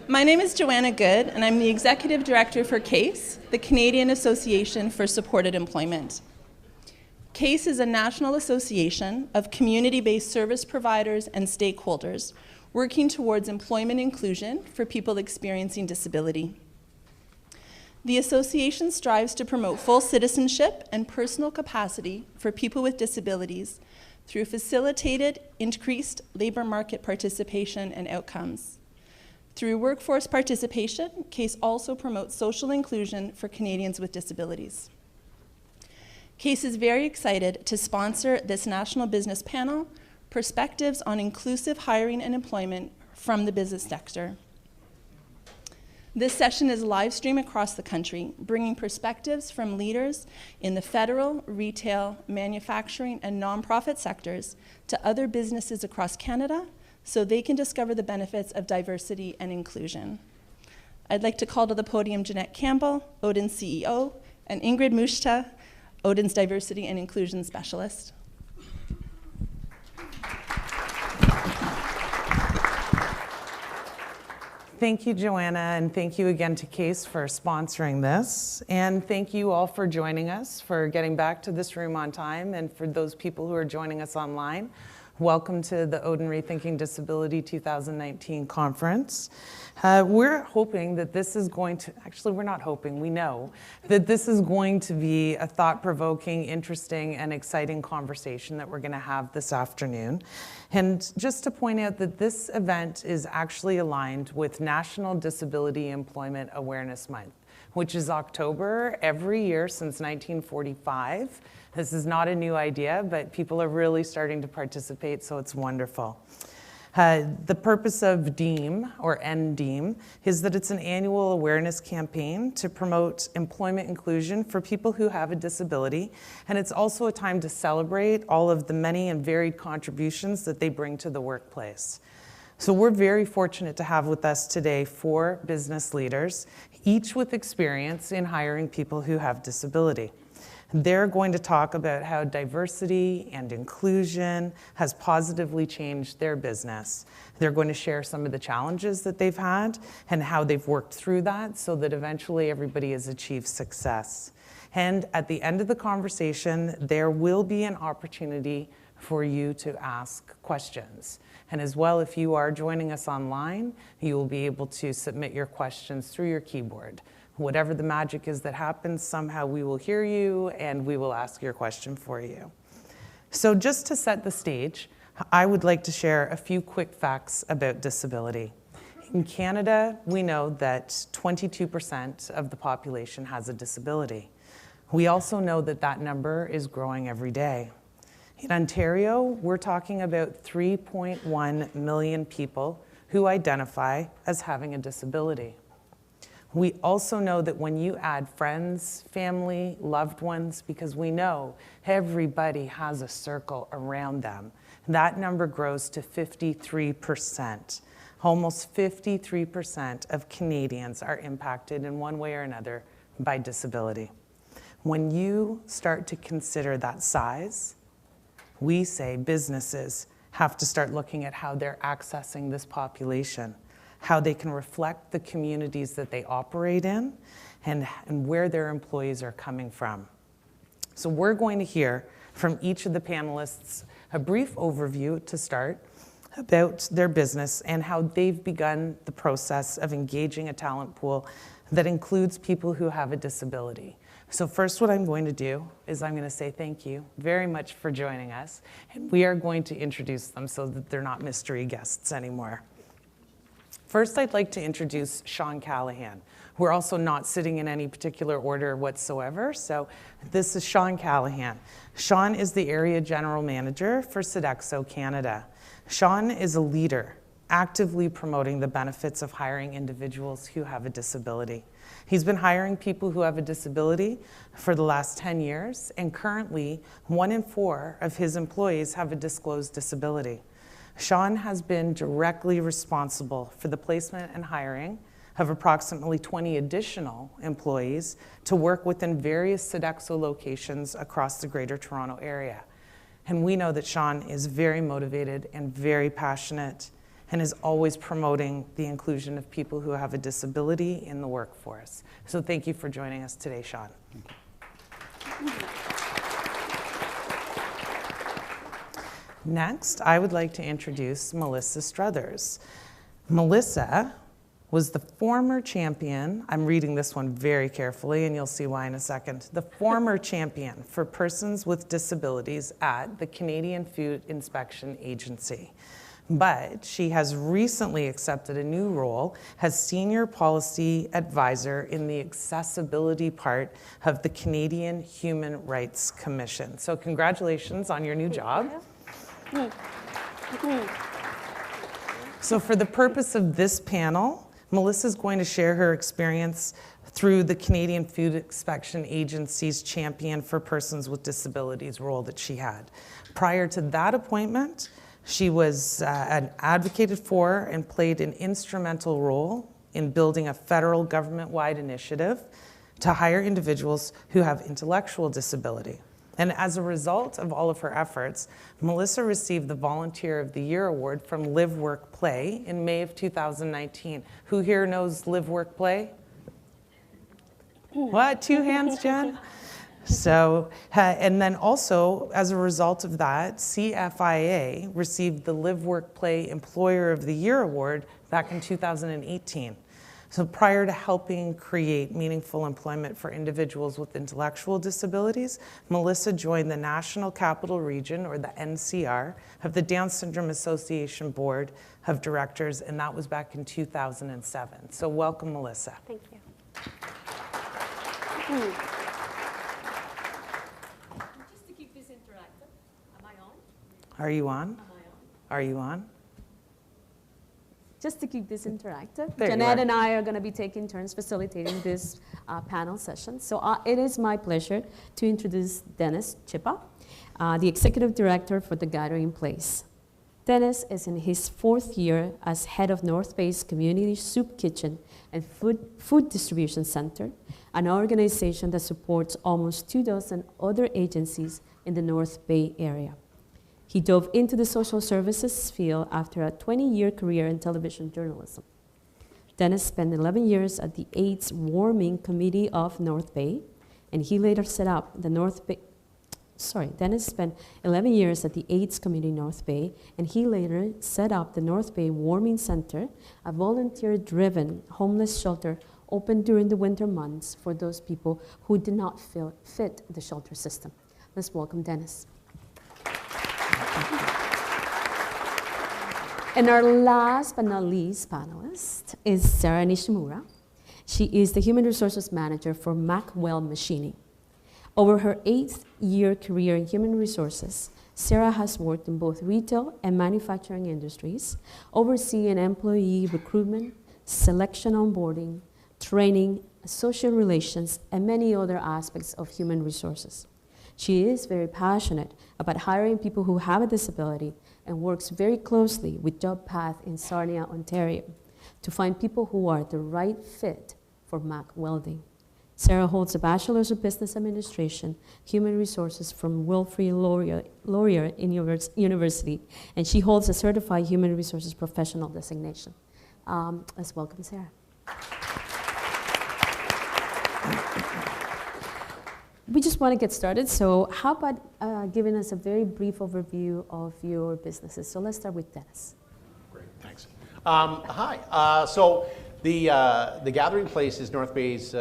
My name is Joanna Good, and I'm the Executive Director for CASE, the Canadian Association for Supported Employment. CASE is a national association of community-based service providers and stakeholders working towards employment inclusion for people experiencing disability. The association strives to promote full citizenship and personal capacity for people with disabilities through facilitated, increased labor market participation and outcomes. Through workforce participation, CASE also promotes social inclusion for Canadians with disabilities. CASE is very excited to sponsor this national business panel, Perspectives on Inclusive Hiring and Employment from the Business Sector. This session is live streamed across the country, bringing perspectives from leaders in the federal, retail, manufacturing, and nonprofit sectors to other businesses across Canada so they can discover the benefits of diversity and inclusion. I'd like to call to the podium Jeanette Campbell, ODEN CEO, and Ingrid Mushta, ODEN's Diversity and Inclusion Specialist. Thank you, Joanna, and thank you again to CASE for sponsoring this. And thank you all for joining us, for getting back to this room on time, and for those people who are joining us online. Welcome to the ODEN Rethinking Disability 2019 conference. We're hoping that this is going to, actually we're not hoping, we know that this is going to be a thought-provoking, interesting, and exciting conversation that we're going to have this afternoon. And just to point out that this event is actually aligned with National Disability Employment Awareness Month, which is October every year since 1945. This is not a new idea, but people are really starting to participate, so it's wonderful. The purpose of DEEM, or NDEEM, is that it's an annual awareness campaign to promote employment inclusion for people who have a disability, and it's also a time to celebrate all of the many and varied contributions that they bring to the workplace. So we're very fortunate to have with us today 4 business leaders, each with experience in hiring people who have disability. They're going to talk about how diversity and inclusion has positively changed their business. They're going to share some of the challenges that they've had and how they've worked through that so that eventually everybody has achieved success. And at the end of the conversation, there will be an opportunity for you to ask questions. And as well, if you are joining us online, you will be able to submit your questions through your keyboard. Whatever the magic is that happens, somehow we will hear you and we will ask your question for you. So just to set the stage, I would like to share a few quick facts about disability. In Canada, we know that 22% of the population has a disability. We also know that that number is growing every day. In Ontario, we're talking about 3.1 million people who identify as having a disability. We also know that when you add friends, family, loved ones, because we know everybody has a circle around them, that number grows to 53%. Almost 53% of Canadians are impacted in one way or another by disability. When you start to consider that size, we say businesses have to start looking at how they're accessing this population, how they can reflect the communities that they operate in, and where their employees are coming from. So we're going to hear from each of the panelists a brief overview to start about their business and how they've begun the process of engaging a talent pool that includes people who have a disability. So first, what I'm going to do is I'm going to say thank you very much for joining us, and we are going to introduce them so that they're not mystery guests anymore. First, I'd like to introduce Sean Callahan. We're also not sitting in any particular order whatsoever, so this is Sean Callahan. Sean is the Area General Manager for Sodexo Canada. Sean is a leader, actively promoting the benefits of hiring individuals who have a disability. He's been hiring people who have a disability for the last 10 years, and currently 1 in 4 of his employees have a disclosed disability. Sean has been directly responsible for the placement and hiring of approximately 20 additional employees to work within various Sodexo locations across the Greater Toronto Area. And we know that Sean is very motivated and very passionate and is always promoting the inclusion of people who have a disability in the workforce. So thank you for joining us today, Sean. Next, I would like to introduce Melissa Struthers. Melissa was the former champion, I'm reading this one very carefully and you'll see why in a second, the former champion for persons with disabilities at the Canadian Food Inspection Agency. But she has recently accepted a new role as Senior Policy Advisor in the accessibility part of the Canadian Human Rights Commission. So congratulations on your new job. So for the purpose of this panel, Melissa is going to share her experience through the Canadian Food Inspection Agency's Champion for Persons with Disabilities role that she had. Prior to that appointment, she was advocated for and played an instrumental role in building a federal government-wide initiative to hire individuals who have intellectual disability. And as a result of all of her efforts, Melissa received the Volunteer of the Year Award from Live, Work, Play in May of 2019. Who here knows Live, Work, Play? What? 2 hands, Jen? So, and then also, as a result of that, CFIA received the Live, Work, Play Employer of the Year Award back in 2018. So prior to helping create meaningful employment for individuals with intellectual disabilities, Melissa joined the National Capital Region, or the NCR, of the Down Syndrome Association Board of Directors, and that was back in 2007. So welcome, Melissa. Thank you. Just to keep this interactive, am I on? Are you on? Am I on? Are you on? Just to keep this interactive, There you Jeanette are. and I are going to be taking turns facilitating this panel session. So it is my pleasure to introduce Dennis Chippa, the Executive Director for the Gathering Place. Dennis is in his 4th year as head of North Bay's Community Soup Kitchen and Food Distribution Center, an organization that supports almost 24 other agencies in the North Bay area. He dove into the social services field after a 20-year career in television journalism. Dennis spent 11 years at the AIDS Warming Committee of North Bay, and he later set up the Dennis spent 11 years at the AIDS Committee North Bay, and he later set up the North Bay Warming Center, a volunteer-driven homeless shelter open during the winter months for those people who did not fit the shelter system. Let's welcome Dennis. And our last but not least panelist is Sarah Nishimura. She is the Human Resources Manager for Macwell Machining. Over her 8th-year career in human resources, Sarah has worked in both retail and manufacturing industries, overseeing employee recruitment, selection, onboarding, training, social relations, and many other aspects of human resources. She is very passionate about hiring people who have a disability and works very closely with JobPath in Sarnia, Ontario, to find people who are the right fit for Mac Welding. Sarah holds a Bachelor's of Business Administration, Human Resources from Wilfrid Laurier University, and she holds a Certified Human Resources Professional designation. Let's welcome Sarah. We just want to get started, so how about giving us a very brief overview of your businesses? So let's start with Dennis. Great, thanks. Hi, so the Gathering Place is North Bay's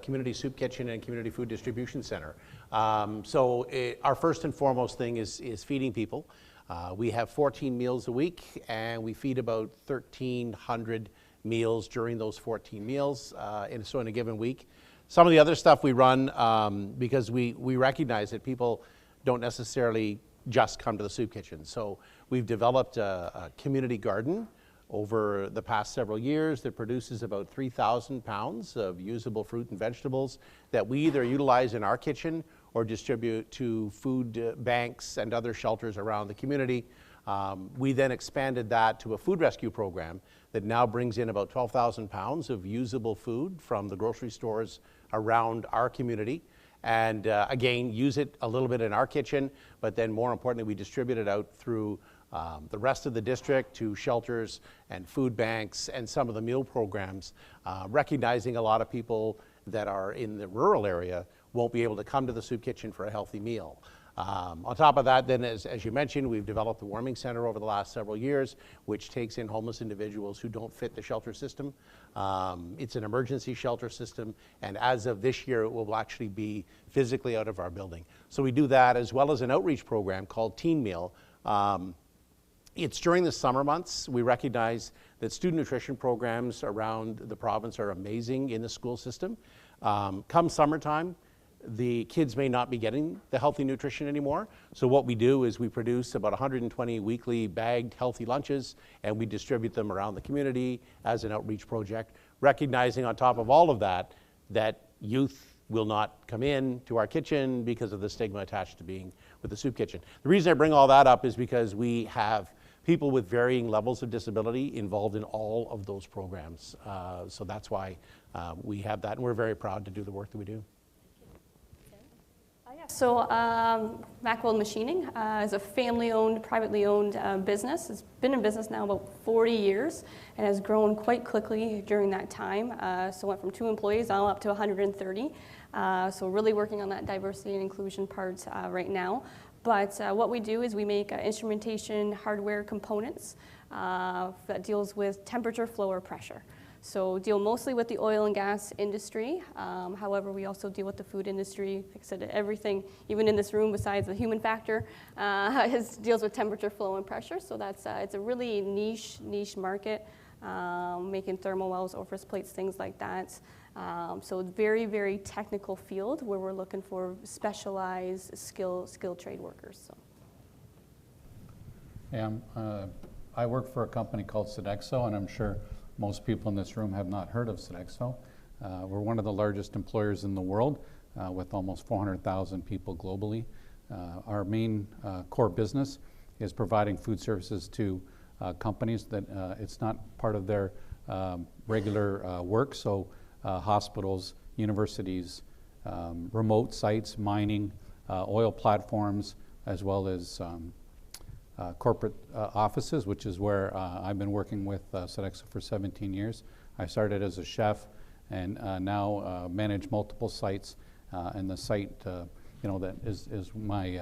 Community Soup Kitchen and Community Food Distribution Center. Our first and foremost thing is feeding people. We have 14 meals a week, and we feed about 1,300 meals during those 14 meals in a given week. Some of the other stuff we run, because we recognize that people don't necessarily just come to the soup kitchen. So we've developed a community garden over the past several years that produces about 3,000 pounds of usable fruit and vegetables that we either utilize in our kitchen or distribute to food banks and other shelters around the community. We then expanded that to a food rescue program that now brings in about 12,000 pounds of usable food from the grocery stores around our community. And again, use it a little bit in our kitchen, but then more importantly, we distribute it out through the rest of the district to shelters and food banks and some of the meal programs, recognizing a lot of people that are in the rural area won't be able to come to the soup kitchen for a healthy meal. On top of that, then, as you mentioned, we've developed the warming center over the last several years, which takes in homeless individuals who don't fit the shelter system. It's an emergency shelter system, and as of this year, it will actually be physically out of our building. So we do that, as well as an outreach program called Teen Meal. It's during the summer months. We recognize that student nutrition programs around the province are amazing in the school system. Come summertime, the kids may not be getting the healthy nutrition anymore. So what we do is we produce about 120 weekly bagged healthy lunches, and we distribute them around the community as an outreach project, recognizing on top of all of that, that youth will not come in to our kitchen because of the stigma attached to being with the soup kitchen. The reason I bring all that up is because we have people with varying levels of disability involved in all of those programs. So that's why we have that, and we're very proud to do the work that we do. So Macworld Machining is a family-owned, privately owned business. It's been in business now about 40 years and has grown quite quickly during that time. So went from 2 employees all up to 130. So really working on that diversity and inclusion part right now. But what we do is we make instrumentation hardware components that deals with temperature, flow, or pressure. So deal mostly with the oil and gas industry. However, we also deal with the food industry. Like I said, everything, even in this room besides the human factor, deals with temperature, flow, and pressure. So that's it's a really niche market, making thermal wells, orifice plates, things like that. So very, very technical field where we're looking for specialized skilled trade workers. So. Yeah, I work for a company called Sodexo, and I'm sure most people in this room have not heard of Sodexo. We're one of the largest employers in the world with almost 400,000 people globally. Our main core business is providing food services to companies that it's not part of their regular work, so hospitals, universities, remote sites, mining, oil platforms, as well as corporate offices, which is where I've been working with Sodexo for 17 years. I started as a chef and now manage multiple sites. And the site, that is my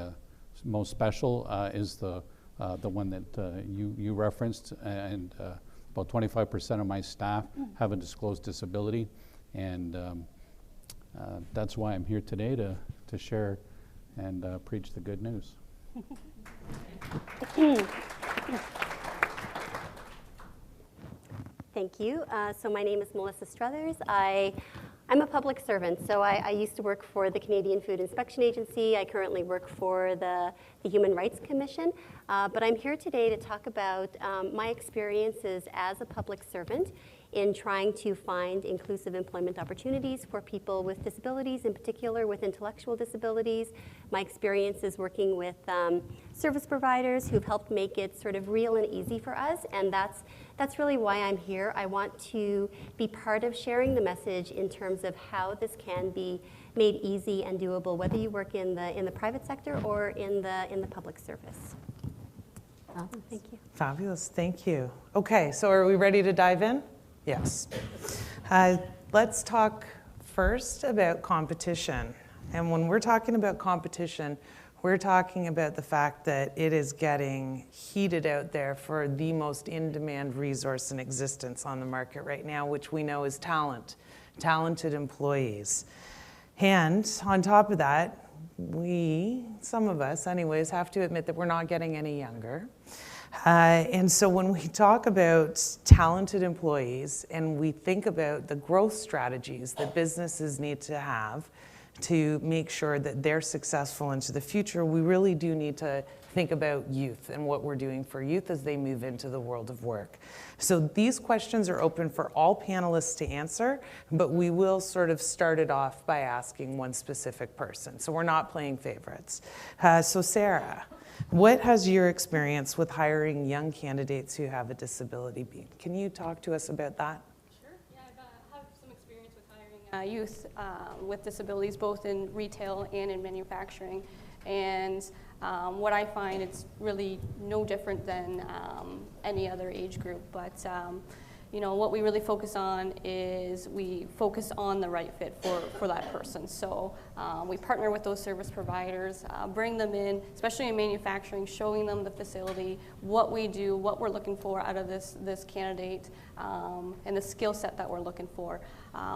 most special is the one that you referenced. And about 25% of my staff have a disclosed disability, and that's why I'm here today to share and preach the good news. Thank you. So my name is Melissa Struthers. I'm a public servant, so I used to work for the Canadian Food Inspection Agency. I currently work for the Human Rights Commission, but I'm here today to talk about my experiences as a public servant in trying to find inclusive employment opportunities for people with disabilities, in particular with intellectual disabilities. My experiences working with service providers who've helped make it sort of real and easy for us, and that's really why I'm here. I want to be part of sharing the message in terms of how this can be made easy and doable, whether you work in the private sector or in the public service. Thank you. Fabulous, thank you. Okay, so are we ready to dive in? Yes. Let's talk first about competition. And when we're talking about competition, we're talking about the fact that it is getting heated out there for the most in-demand resource in existence on the market right now, which we know is talent, talented employees. And on top of that, some of us anyways, have to admit that we're not getting any younger. And so when we talk about talented employees and we think about the growth strategies that businesses need to have to make sure that they're successful into the future, we really do need to think about youth and what we're doing for youth as they move into the world of work. So these questions are open for all panelists to answer, but we will sort of start it off by asking one specific person. So we're not playing favorites. So Sarah, what has your experience with hiring young candidates who have a disability been? Can you talk to us about that? Sure. Yeah, I have some experience with hiring youth with disabilities, both in retail and in manufacturing. And what I find, it's really no different than any other age group. But you know, what we really focus on is we focus on the right fit for that person. So we partner with those service providers, bring them in, especially in manufacturing, showing them the facility, what we do, what we're looking for out of this candidate, and the skill set that we're looking for.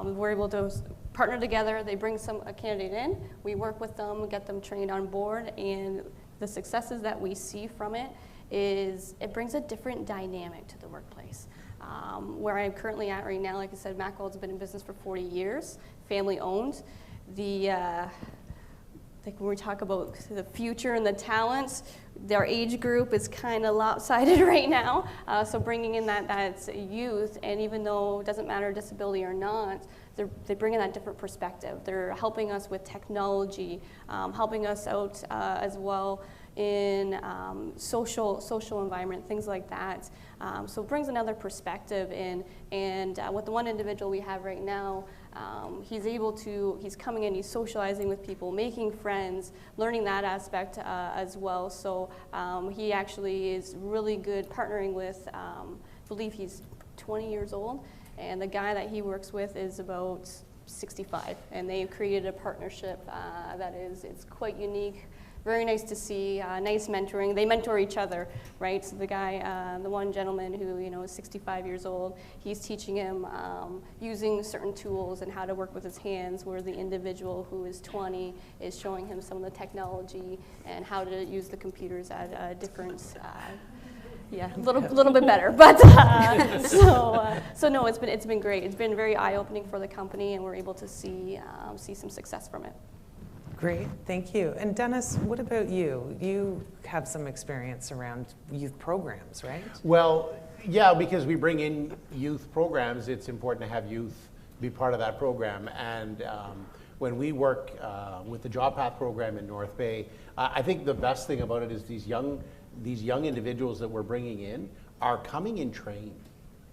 We're able to partner together. They bring a candidate in, we work with them, get them trained on board, and the successes that we see from it is it brings a different dynamic to the workplace. Where I'm currently at right now, like I said, Macweld's been in business for 40 years, family owned. I think when we talk about the future and the talents, their age group is kind of lopsided right now. So bringing in that's youth, and even though it doesn't matter disability or not, they bring in that different perspective. They're helping us with technology, helping us out as well in social environment, things like that. So it brings another perspective in, and with the one individual we have right now, he's coming in, he's socializing with people, making friends, learning that aspect as well. So he actually is really good partnering with, I believe he's 20 years old, and the guy that he works with is about 65, and they've created a partnership it's quite unique. Very nice to see, nice mentoring. They mentor each other, right? So the guy, the one gentleman who is 65 years old, he's teaching him using certain tools and how to work with his hands, where the individual who is 20 is showing him some of the technology and how to use the computers at a different, a little bit better. But so no, it's been great. It's been very eye-opening for the company, and we're able to see some success from it. Great, thank you. And Dennis, what about you? You have some experience around youth programs, right? Well, yeah, because we bring in youth programs, it's important to have youth be part of that program. And when we work with the Job Path program in North Bay, I think the best thing about it is these young individuals that we're bringing in are coming in trained.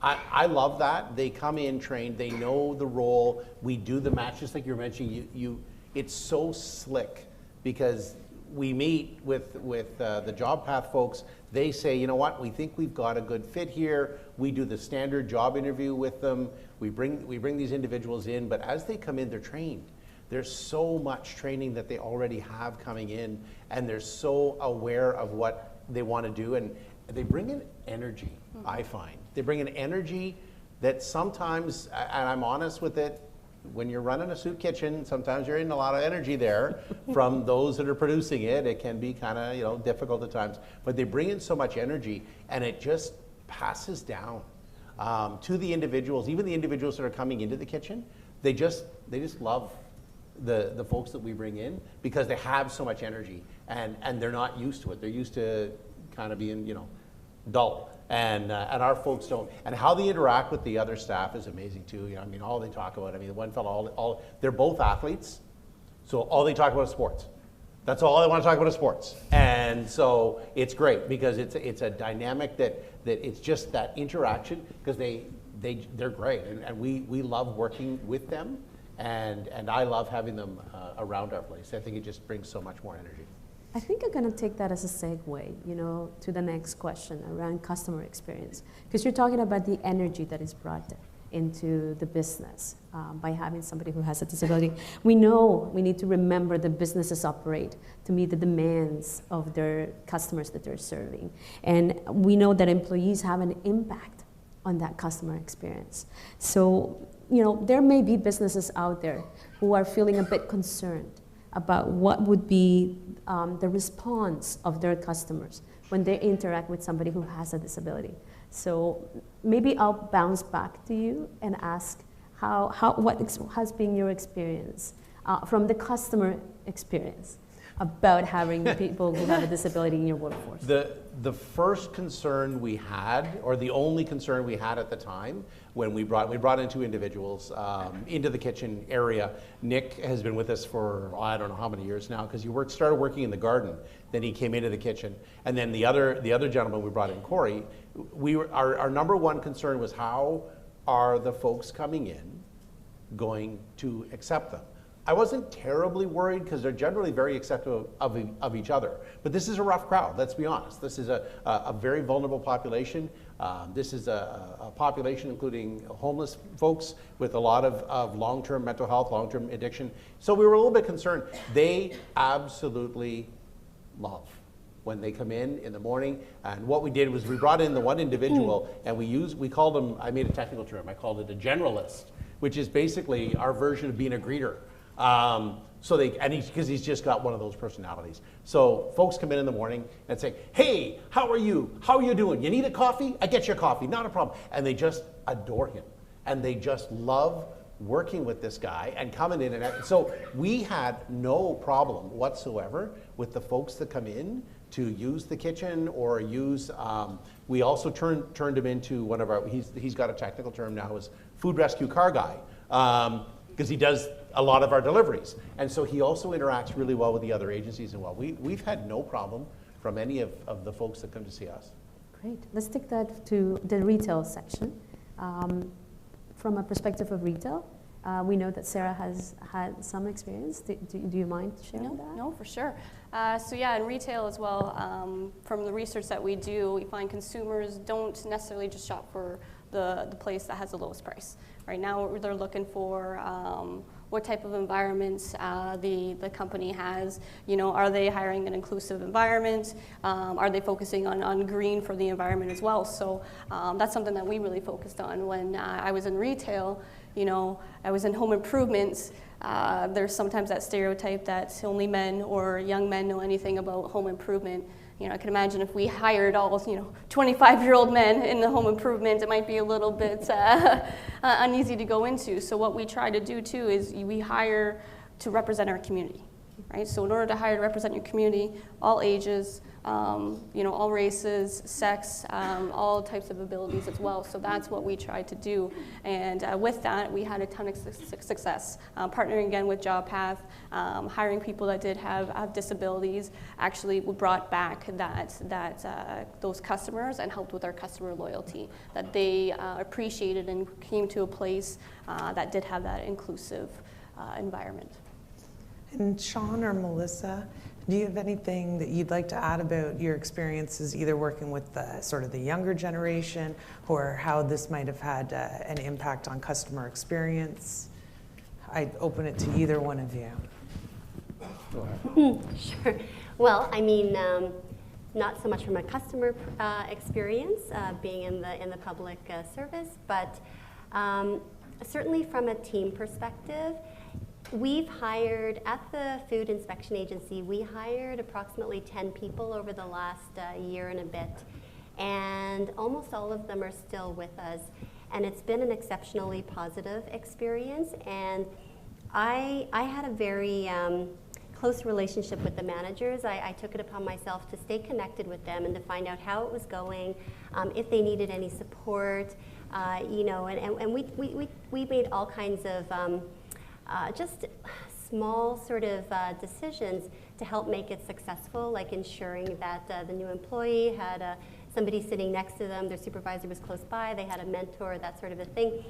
I love that. They come in trained, they know the role, we do the match, just like you were mentioning, it's so slick because we meet with the Job Path folks. They say, you know what, we think we've got a good fit here. We do the standard job interview with them. We bring these individuals in, but as they come in, they're trained. There's so much training that they already have coming in, and they're so aware of what they want to do, and they bring in energy, I find. They bring in energy that sometimes, and I'm honest with it, when you're running a soup kitchen, sometimes you're in a lot of energy there from those that are producing it. It can be kind of difficult at times, but they bring in so much energy, and it just passes down to the individuals, even the individuals that are coming into the kitchen. They just love the folks that we bring in because they have so much energy, and they're not used to it. They're used to kind of being dull. And our folks don't. And how they interact with the other staff is amazing too. I mean, all they talk about. I mean, the one fellow, they're both athletes, so all they talk about is sports. That's all they want to talk about is sports. And so it's great because it's a dynamic that it's just that interaction because they're great, and we love working with them, and I love having them around our place. I think it just brings so much more energy. I think I'm going to take that as a segue, to the next question around customer experience, because you're talking about the energy that is brought into the business by having somebody who has a disability. We know we need to remember that businesses operate to meet the demands of their customers that they're serving, and we know that employees have an impact on that customer experience. So, there may be businesses out there who are feeling a bit concerned about what would be the response of their customers when they interact with somebody who has a disability. So maybe I'll bounce back to you and ask what has been your experience from the customer experience about having people who have a disability in your workforce? The first concern we had, or the only concern we had at the time, when we brought in two individuals into the kitchen area. Nick has been with us for I don't know how many years now, because he started working in the garden, then he came into the kitchen, and then the other gentleman we brought in, Corey. Our number one concern was how are the folks coming in going to accept them? I wasn't terribly worried because they're generally very accepting of each other. But this is a rough crowd, let's be honest. This is a very vulnerable population. This is a population including homeless folks with a lot of long-term mental health, long-term addiction. So we were a little bit concerned. They absolutely love when they come in the morning. And what we did was we brought in the one individual and we called him, I made a technical term, I called it a generalist, which is basically our version of being a greeter. Because he's just got one of those personalities. So folks come in the morning and say, hey, how are you? How are you doing? You need a coffee? I get you a coffee, not a problem. And they just adore him. And they just love working with this guy and coming in. And so we had no problem whatsoever with the folks that come in to use the kitchen or use, we also turned him into one of our, he's got a technical term now, is food rescue car guy. Because he does a lot of our deliveries. And so he also interacts really well with the other agencies as well. We've had no problem from any of the folks that come to see us. Great. Let's take that to the retail section. From a perspective of retail, we know that Sarah has had some experience. Do you mind sharing that? No, for sure. So yeah, in retail as well, from the research that we do, we find consumers don't necessarily just shop for the place that has the lowest price. Right now, they're looking for what type of environments the company has. You know, are they hiring an inclusive environment? Are they focusing on green for the environment as well? So that's something that we really focused on when I was in retail. You know, I was in home improvements. There's sometimes that stereotype that only men or young men know anything about home improvement. You know, I can imagine if we hired all, 25-year-old men in the home improvement, it might be a little bit uneasy to go into. So what we try to do too is we hire to represent our community, right? So in order to hire to represent your community, all ages, all races, sex, all types of abilities as well. So that's what we tried to do. And with that, we had a ton of success. Partnering again with JobPath, hiring people that did have disabilities, actually brought back those customers and helped with our customer loyalty, that they appreciated and came to a place that did have that inclusive environment. And Sean or Melissa, do you have anything that you'd like to add about your experiences either working with the sort of the younger generation or how this might have had an impact on customer experience? I'd open it to either one of you. Go ahead. Sure. Well, I mean, not so much from a customer experience, being in the public service, but certainly from a team perspective. We've hired, at the Food Inspection Agency, we hired approximately 10 people over the last year and a bit, and almost all of them are still with us. And it's been an exceptionally positive experience, and I had a very close relationship with the managers. I took it upon myself to stay connected with them and to find out how it was going, if they needed any support, and we made all kinds of just small sort of decisions to help make it successful, like ensuring that the new employee had somebody sitting next to them, their supervisor was close by, they had a mentor, that sort of a thing.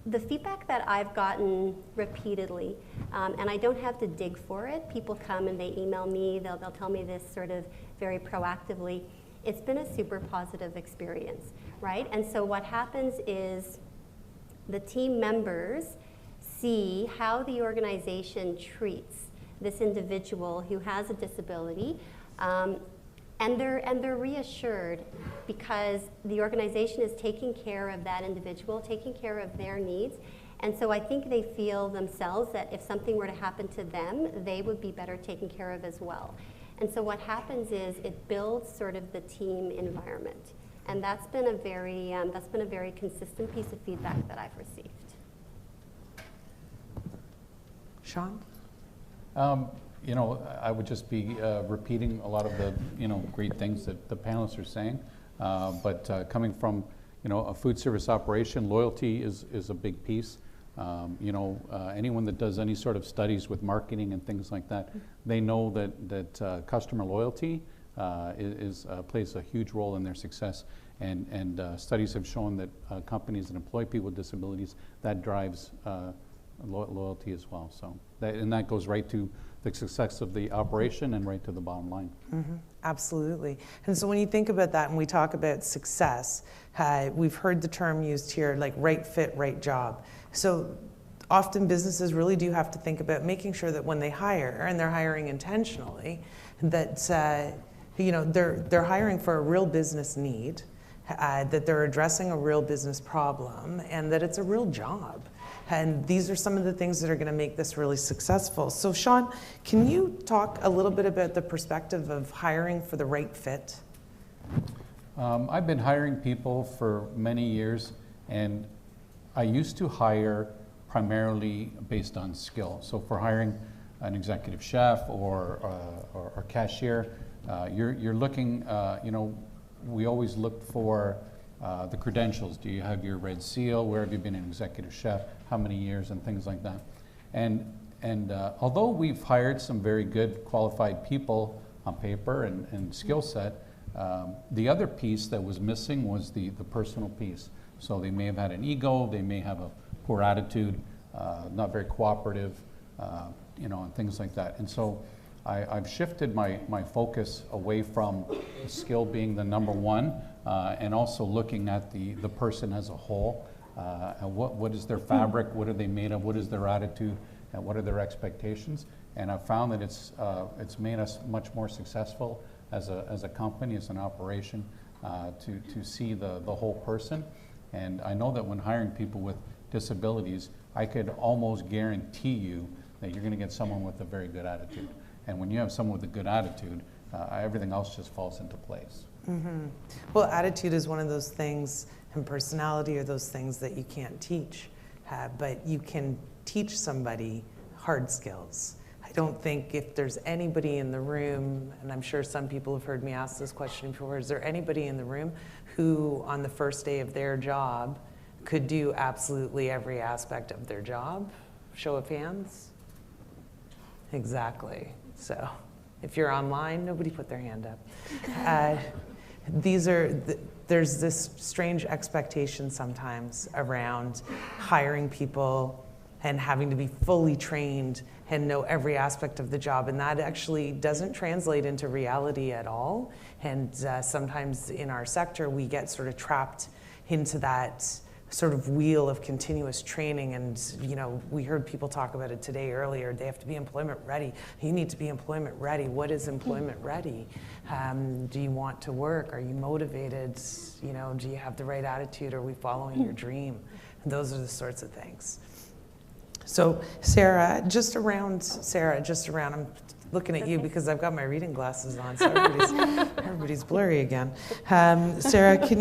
The feedback that I've gotten repeatedly, and I don't have to dig for it, people come and they email me, they'll tell me this sort of very proactively, it's been a super positive experience, right? And so what happens is the team members see how the organization treats this individual who has a disability, and they're reassured because the organization is taking care of that individual, taking care of their needs, and so I think they feel themselves that if something were to happen to them, they would be better taken care of as well. And so what happens is it builds sort of the team environment, and that's been a very consistent piece of feedback that I've received. Sean? I would just be repeating a lot of the, great things that the panelists are saying. But coming from, a food service operation, loyalty is a big piece. Anyone that does any sort of studies with marketing and things like that, they know that customer loyalty plays a huge role in their success. And studies have shown that companies that employ people with disabilities, that drives loyalty as well. So and that goes right to the success of the operation and right to the bottom line. Absolutely. And so when you think about that and we talk about success, we've heard the term used here, like right fit, right job. So often businesses really do have to think about making sure that when they hire, and they're hiring intentionally, that they're hiring for a real business need, that they're addressing a real business problem, and that it's a real job. And these are some of the things that are going to make this really successful. So Sean, can you talk a little bit about the perspective of hiring for the right fit? I've been hiring people for many years, and I used to hire primarily based on skill. So for hiring an executive chef or cashier, you're looking, we always look for the credentials. Do you have your red seal? Where have you been an executive chef? How many years? And things like that. And although we've hired some very good qualified people on paper and skill set, the other piece that was missing was the personal piece. So they may have had an ego, they may have a poor attitude, not very cooperative, and things like that. And so I've shifted my focus away from the skill being the number one, and also looking at the person as a whole. And what is their fabric? What are they made of? What is their attitude? And what are their expectations? And I've found that it's made us much more successful as a company, as an operation, to see the whole person. And I know that when hiring people with disabilities, I could almost guarantee you that you're going to get someone with a very good attitude. And when you have someone with a good attitude, everything else just falls into place. Mm-hmm. Well, attitude is one of those things, and personality are those things that you can't teach, but you can teach somebody hard skills. I don't think if there's anybody in the room, and I'm sure some people have heard me ask this question before, is there anybody in the room who on the first day of their job could do absolutely every aspect of their job? Show of hands? Exactly. So if you're online, nobody put their hand up. There's this strange expectation sometimes around hiring people and having to be fully trained and know every aspect of the job, and that actually doesn't translate into reality at all. And sometimes in our sector, we get sort of trapped into that sort of wheel of continuous training. And we heard people talk about it today earlier. They have to be employment ready. You need to be employment ready. What is employment ready? Do you want to work? Are you motivated? Do you have the right attitude? Are we following your dream? And those are the sorts of things. So Sarah, just around, I'm looking at you because I've got my reading glasses on, so everybody's blurry again. Sarah, can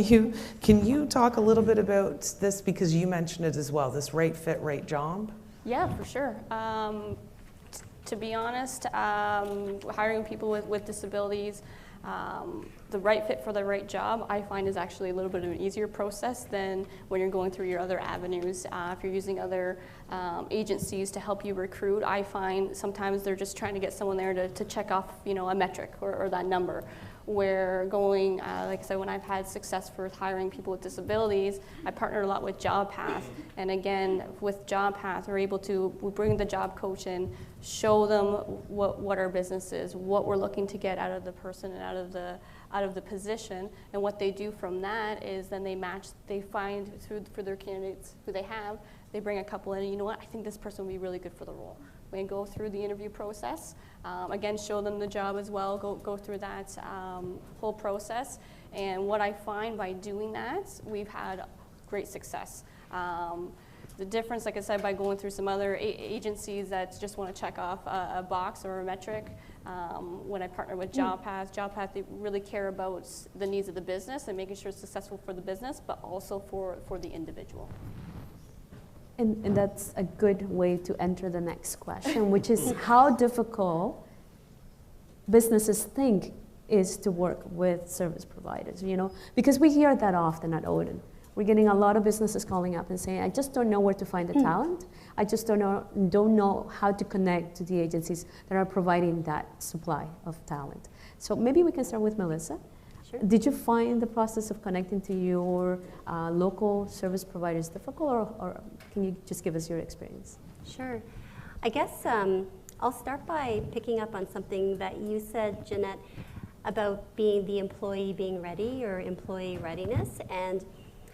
you talk a little bit about this, because you mentioned it as well, this right fit, right job? Yeah, for sure. To be honest, hiring people with disabilities, the right fit for the right job, I find is actually a little bit of an easier process than when you're going through your other avenues. If you're using other agencies to help you recruit, I find sometimes they're just trying to get someone there to check off, a metric or that number. Where going, like I said, when I've had success with hiring people with disabilities, I partnered a lot with JobPath. And again, with JobPath, we bring the job coach in, show them what our business is, what we're looking to get out of the person and out of the position. And what they do from that is then they find for their candidates who they have, they bring a couple in, and you know what, I think this person would be really good for the role. We go through the interview process, again, show them the job as well, go through that whole process. And what I find by doing that, we've had great success. The difference, like I said, by going through some other agencies that just want to check off a box or a metric, when I partner with JobPath, they really care about the needs of the business and making sure it's successful for the business, but also for the individual. And that's a good way to enter the next question, which is how difficult businesses think is to work with service providers, Because we hear that often at ODEN. We're getting a lot of businesses calling up and saying, I just don't know where to find the talent. I just don't know how to connect to the agencies that are providing that supply of talent. So maybe we can start with Melissa. Sure. Did you find the process of connecting to your local service providers difficult, or can you just give us your experience? Sure. I guess I'll start by picking up on something that you said, Jeanette, about being the employee being ready or employee readiness. And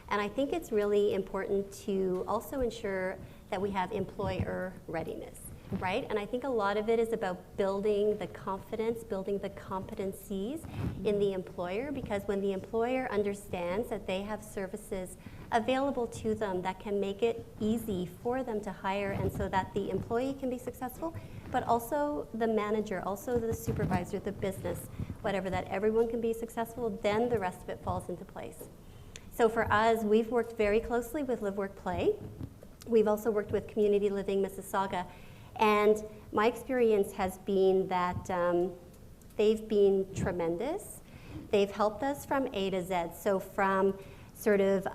I think it's really important to also ensure that we have employer readiness, right? And I think a lot of it is about building the confidence, building the competencies in the employer, because when the employer understands that they have services available to them that can make it easy for them to hire, and so that the employee can be successful, but also the manager, also the supervisor, the business, whatever, that everyone can be successful, then the rest of it falls into place. So for us, we've worked very closely with Live, Work, Play. We've also worked with Community Living Mississauga. And my experience has been that they've been tremendous. They've helped us from A to Z. So from sort of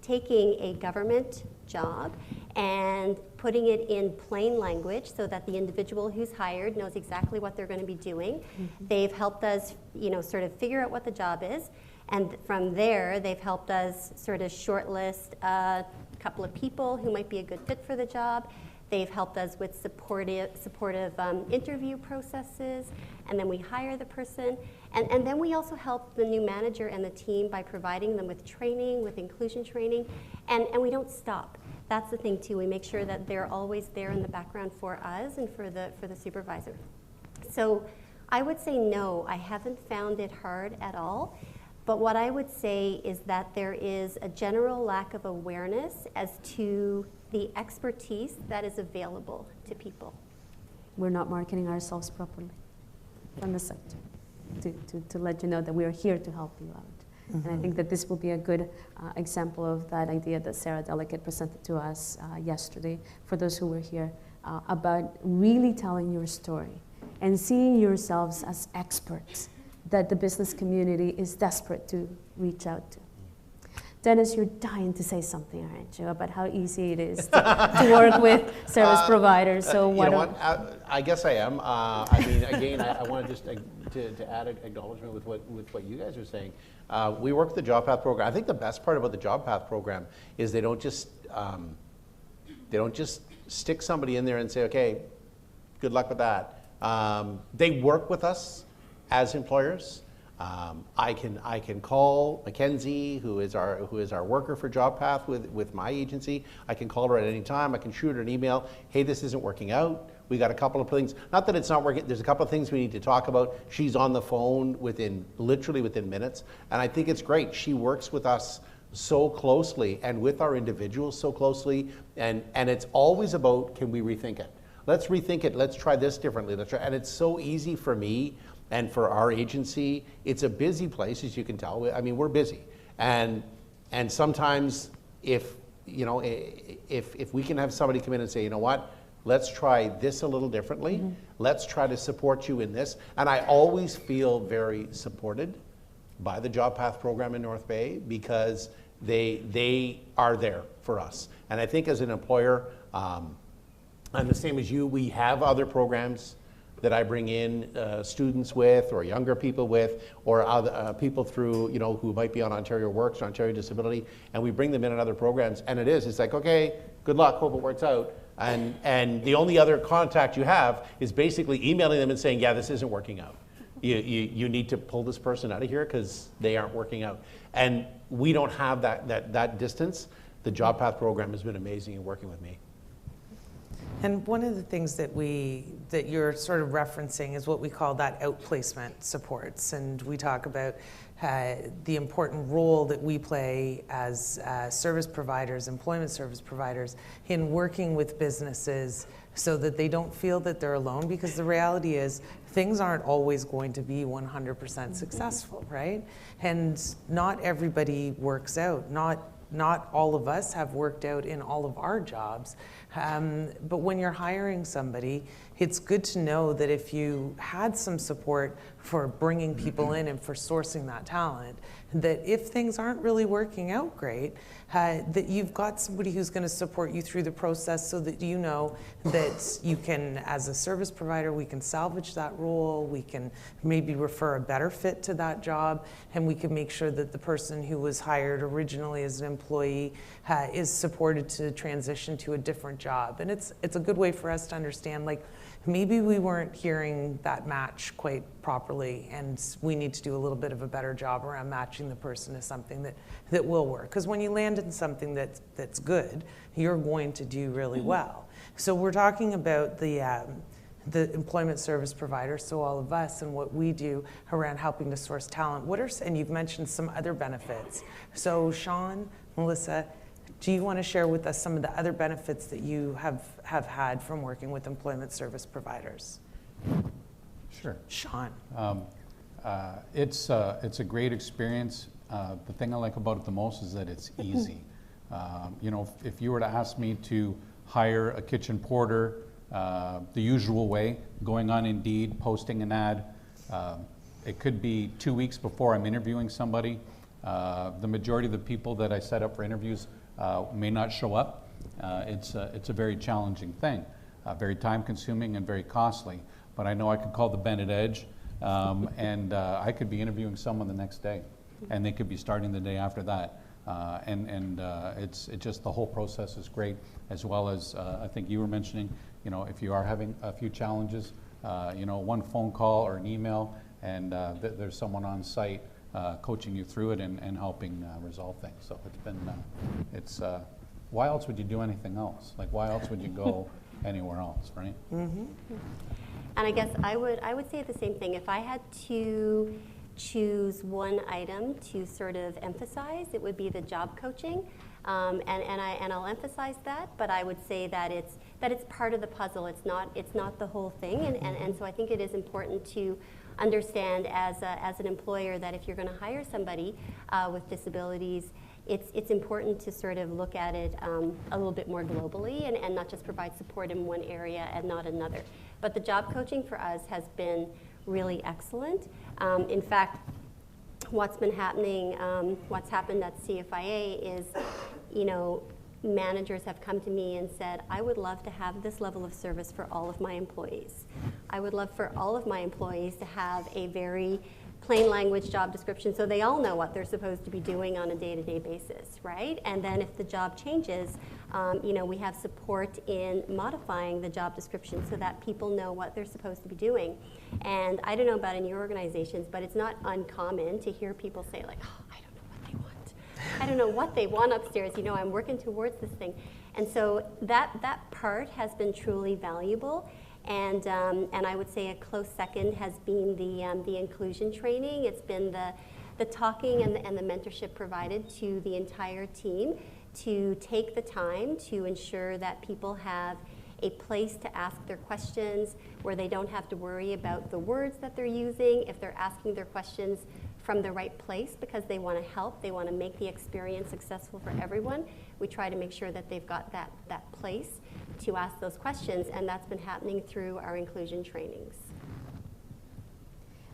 taking a government job and putting it in plain language so that the individual who's hired knows exactly what they're going to be doing. Mm-hmm. They've helped us, sort of figure out what the job is. And from there, they've helped us sort of shortlist a couple of people who might be a good fit for the job. They've helped us with supportive interview processes, and then we hire the person. And then we also help the new manager and the team by providing them with training, with inclusion training, and we don't stop. That's the thing too. We make sure that they're always there in the background for us and for the supervisor. So I would say no, I haven't found it hard at all. But what I would say is that there is a general lack of awareness as to the expertise that is available to people. We're not marketing ourselves properly from the sector to let you know that we are here to help you out. Mm-hmm. And I think that this will be a good example of that idea that Sarah Delicate presented to us yesterday, for those who were here, about really telling your story and seeing yourselves as experts that the business community is desperate to reach out to. Dennis, you're dying to say something, aren't you, about how easy it is to work with service providers? So you know what? I guess I am. I mean, again, I want to just to add acknowledgement with what you guys are saying. We work with the Job Path program. I think the best part about the Job Path program is they don't just stick somebody in there and say, okay, good luck with that. They work with us as employers. I can call Mackenzie, who is our worker for Job Path with my agency. I can call her at any time. I can shoot her an email. Hey, this isn't working out. We got a couple of things. Not that it's not working. There's a couple of things we need to talk about. She's on the phone literally within minutes, and I think it's great. She works with us so closely and with our individuals so closely, and it's always about, can we rethink it? Let's rethink it. Let's try this differently. And it's so easy for me. And for our agency, it's a busy place, as you can tell. I mean, we're busy, and sometimes if we can have somebody come in and say, you know what, let's try this a little differently. Mm-hmm. Let's try to support you in this. And I always feel very supported by the Job Path program in North Bay, because they are there for us. And I think as an employer, I'm the same as you. We have other programs that I bring in students with, or younger people with, or other people through, who might be on Ontario Works or Ontario Disability, and we bring them in other programs. And it's like, okay, good luck, hope it works out. And the only other contact you have is basically emailing them and saying, yeah, this isn't working out. You need to pull this person out of here because they aren't working out. And we don't have that distance. The Job Path program has been amazing in working with me. And one of the things that you're sort of referencing is what we call that outplacement supports. And we talk about the important role that we play as service providers, employment service providers, in working with businesses so that they don't feel that they're alone, because the reality is things aren't always going to be 100% successful, right? And not everybody works out. Not all of us have worked out in all of our jobs, but when you're hiring somebody, it's good to know that if you had some support for bringing people in and for sourcing that talent, that if things aren't really working out great, that you've got somebody who's going to support you through the process, so that you know that you can, as a service provider, we can salvage that role, we can maybe refer a better fit to that job, and we can make sure that the person who was hired originally as an employee is supported to transition to a different job. And it's a good way for us to understand, like, maybe we weren't hearing that match quite properly, and we need to do a little bit of a better job around matching the person to something that will work. Because when you land in something that's good, you're going to do really well. So we're talking about the employment service provider, so all of us, and what we do around helping to source talent. And you've mentioned some other benefits. So Sean, Melissa, do you want to share with us some of the other benefits that you have had from working with employment service providers? Sure. Sean. It's a great experience. The thing I like about it the most is that it's easy. You know, if you were to ask me to hire a kitchen porter the usual way, going on Indeed, posting an ad, it could be 2 weeks before I'm interviewing somebody. The majority of the people that I set up for interviews may not show up. It's a very challenging thing, very time consuming and very costly. But I know I could call the Bennett Edge and I could be interviewing someone the next day, and they could be starting the day after that. It's just the whole process is great, as well as I think you were mentioning, you know, if you are having a few challenges, you know, one phone call or an email, and there's someone on site coaching you through it and helping resolve things. So it's been, why else would you do anything else? Like, why else would you go anywhere else, right? Mm-hmm. And I guess I would say the same thing. If I had to choose one item to sort of emphasize, it would be the job coaching. And I'll emphasize that, but I would say that it's part of the puzzle. It's not the whole thing. And so I think it is important to understand as an employer that if you're going to hire somebody with disabilities, it's important to sort of look at it a little bit more globally and not just provide support in one area and not another. But the job coaching for us has been really excellent. In fact, what's happened at CFIA is, you know, managers have come to me and said, I would love to have this level of service for all of my employees. I would love for all of my employees to have a very plain language job description so they all know what they're supposed to be doing on a day-to-day basis, right? And then if the job changes, you know, we have support in modifying the job description so that people know what they're supposed to be doing. And I don't know about in your organizations, but it's not uncommon to hear people say, like, oh, I don't know what they want. I don't know what they want upstairs. You know, I'm working towards this thing. And so that part has been truly valuable. And I would say a close second has been the inclusion training. It's been the talking and the mentorship provided to the entire team to take the time to ensure that people have a place to ask their questions where they don't have to worry about the words that they're using, if they're asking their questions from the right place because they want to help, they want to make the experience successful for everyone. We try to make sure that they've got that place to ask those questions, and that's been happening through our inclusion trainings.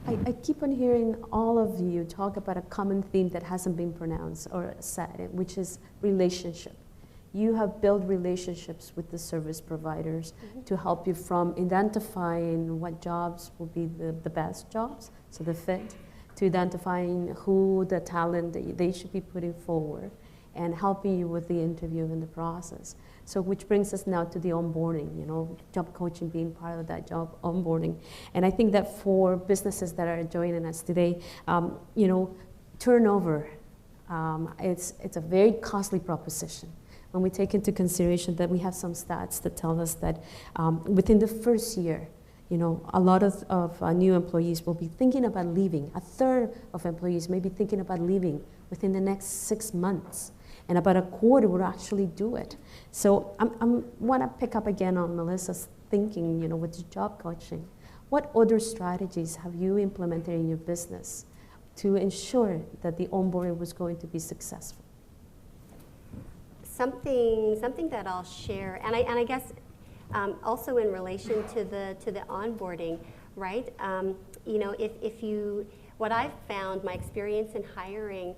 I keep on hearing all of you talk about a common theme that hasn't been pronounced or said, which is relationship. You have built relationships with the service providers to help you from identifying what jobs will be the best jobs, so the fit, to identifying who the talent that they should be putting forward, and helping you with the interview and the process. So which brings us now to the onboarding, you know, job coaching being part of that job onboarding. And I think that for businesses that are joining us today, you know, turnover, it's a very costly proposition. When we take into consideration that we have some stats that tell us that within the first year, you know, a lot of new employees will be thinking about leaving. A third of employees may be thinking about leaving within the next 6 months. And about a quarter would actually do it. So I want to pick up again on Melissa's thinking, you know, with the job coaching. What other strategies have you implemented in your business to ensure that the onboarding was going to be successful? Something that I'll share, and I guess also in relation to the onboarding, right? what I've found, my experience in hiring,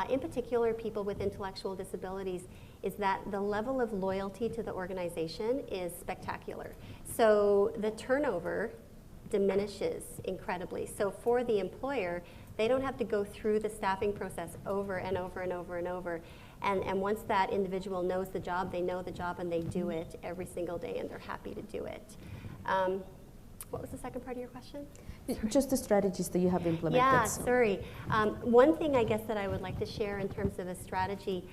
in particular people with intellectual disabilities, is that the level of loyalty to the organization is spectacular. So the turnover diminishes incredibly. So for the employer, they don't have to go through the staffing process over and over and over and over. And once that individual knows the job, they know the job and they do it every single day and they're happy to do it. What was the second part of your question? Just the strategies that you have implemented. Yeah, so. sorry. One thing I guess that I would like to share in terms of a strategy,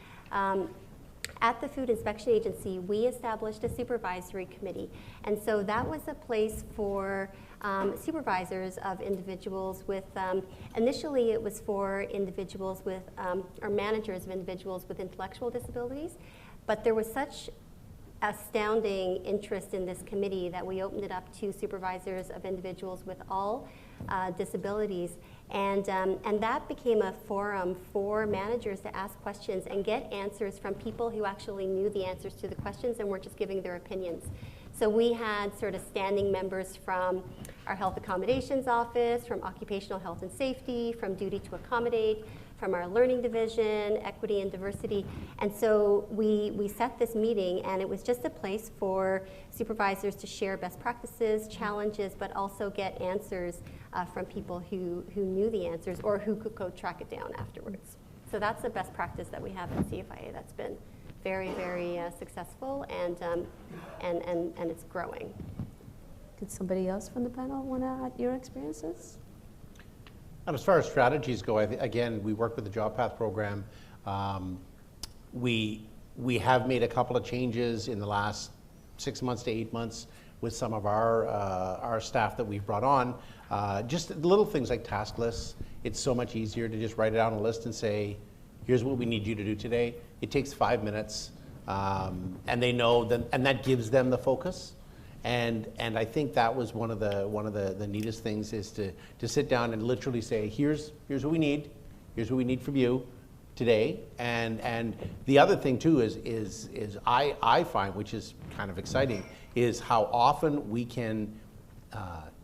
at the Food Inspection Agency, we established a supervisory committee. And so that was a place for supervisors of individuals with, initially it was for individuals with, or managers of individuals with intellectual disabilities, but there was such astounding interest in this committee that we opened it up to supervisors of individuals with all disabilities. And that became a forum for managers to ask questions and get answers from people who actually knew the answers to the questions and weren't just giving their opinions. So we had sort of standing members from our health accommodations office, from occupational health and safety, from duty to accommodate, from our learning division, equity and diversity. And so we set this meeting, and it was just a place for supervisors to share best practices, challenges, but also get answers from people who knew the answers or who could go track it down afterwards. So that's the best practice that we have at CFIA that's been very, very successful, and it's growing. Could somebody else from the panel want to add your experiences? And as far as strategies go, again, we work with the Job Path program. We have made a couple of changes in the last 6 months to 8 months with some of our staff that we've brought on. Just little things like task lists. It's so much easier to just write it out on a list and say, here's what we need you to do today. It takes 5 minutes, and they know that, and that gives them the focus. And I think that was one of the neatest things, is to sit down and literally say, here's what we need from you today. And the other thing too is I find, which is kind of exciting, is how often we can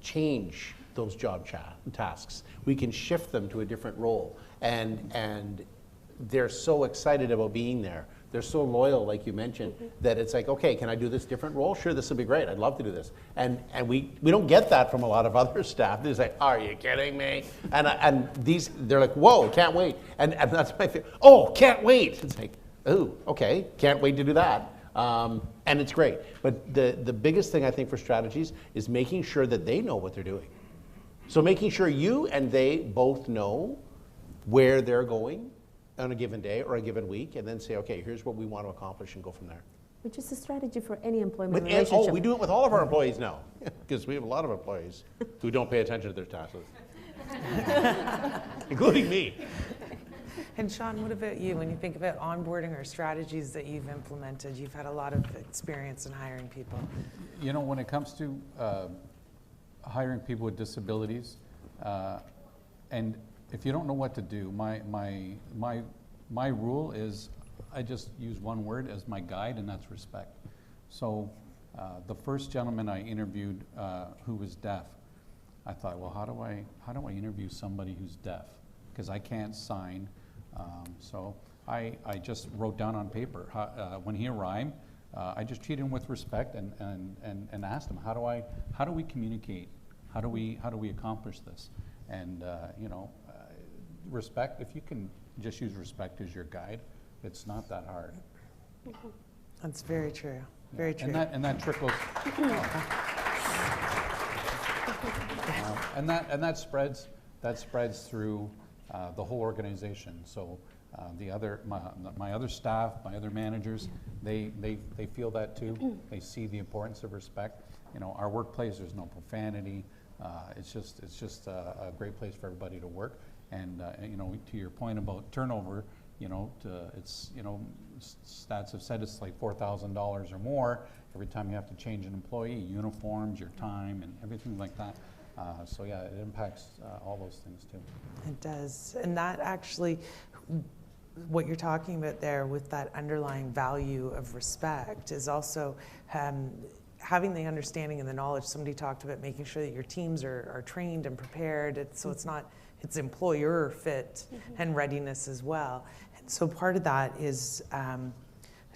change those job tasks. We can shift them to a different role, and they're so excited about being there. They're so loyal, like you mentioned, that it's like, okay, can I do this different role? Sure, this will be great. I'd love to do this. And we don't get that from a lot of other staff. They're like, are you kidding me? And they're like, whoa, can't wait. And that's my favorite. Oh, can't wait. It's like, oh, okay, can't wait to do that. And it's great. But the biggest thing I think for strategies is making sure that they know what they're doing. So making sure you and they both know where they're going on a given day or a given week, and then say, okay, here's what we want to accomplish, and go from there. Which is a strategy for any employment relationship. Oh, we do it with all of our employees now, because we have a lot of employees who don't pay attention to their task lists, including me. And Sean, what about you? When you think about onboarding or strategies that you've implemented, you've had a lot of experience in hiring people. You know, when it comes to hiring people with disabilities, and if you don't know what to do, my rule is I just use one word as my guide, and that's respect. So the first gentleman I interviewed who was deaf, I thought, well, how do I interview somebody who's deaf? Because I can't sign. So I just wrote down on paper when he arrived. I just treated him with respect and asked him, how do we communicate? How do we accomplish this? And you know, respect. If you can just use respect as your guide, it's not that hard. That's very true. Very true. And that trickles. And that spreads through the whole organization. So my other staff, my other managers, they feel that too. They see the importance of respect. You know, our workplace, there's no profanity. It's just a great place for everybody to work. And you know, to your point about turnover, you know, stats have said it's like $4,000 or more every time you have to change an employee, uniforms, your time, and everything like that. So yeah, it impacts all those things too. It does, and that actually, what you're talking about there with that underlying value of respect is also having the understanding and the knowledge. Somebody talked about making sure that your teams are trained and prepared, so it's employer fit and readiness as well. And so part of that is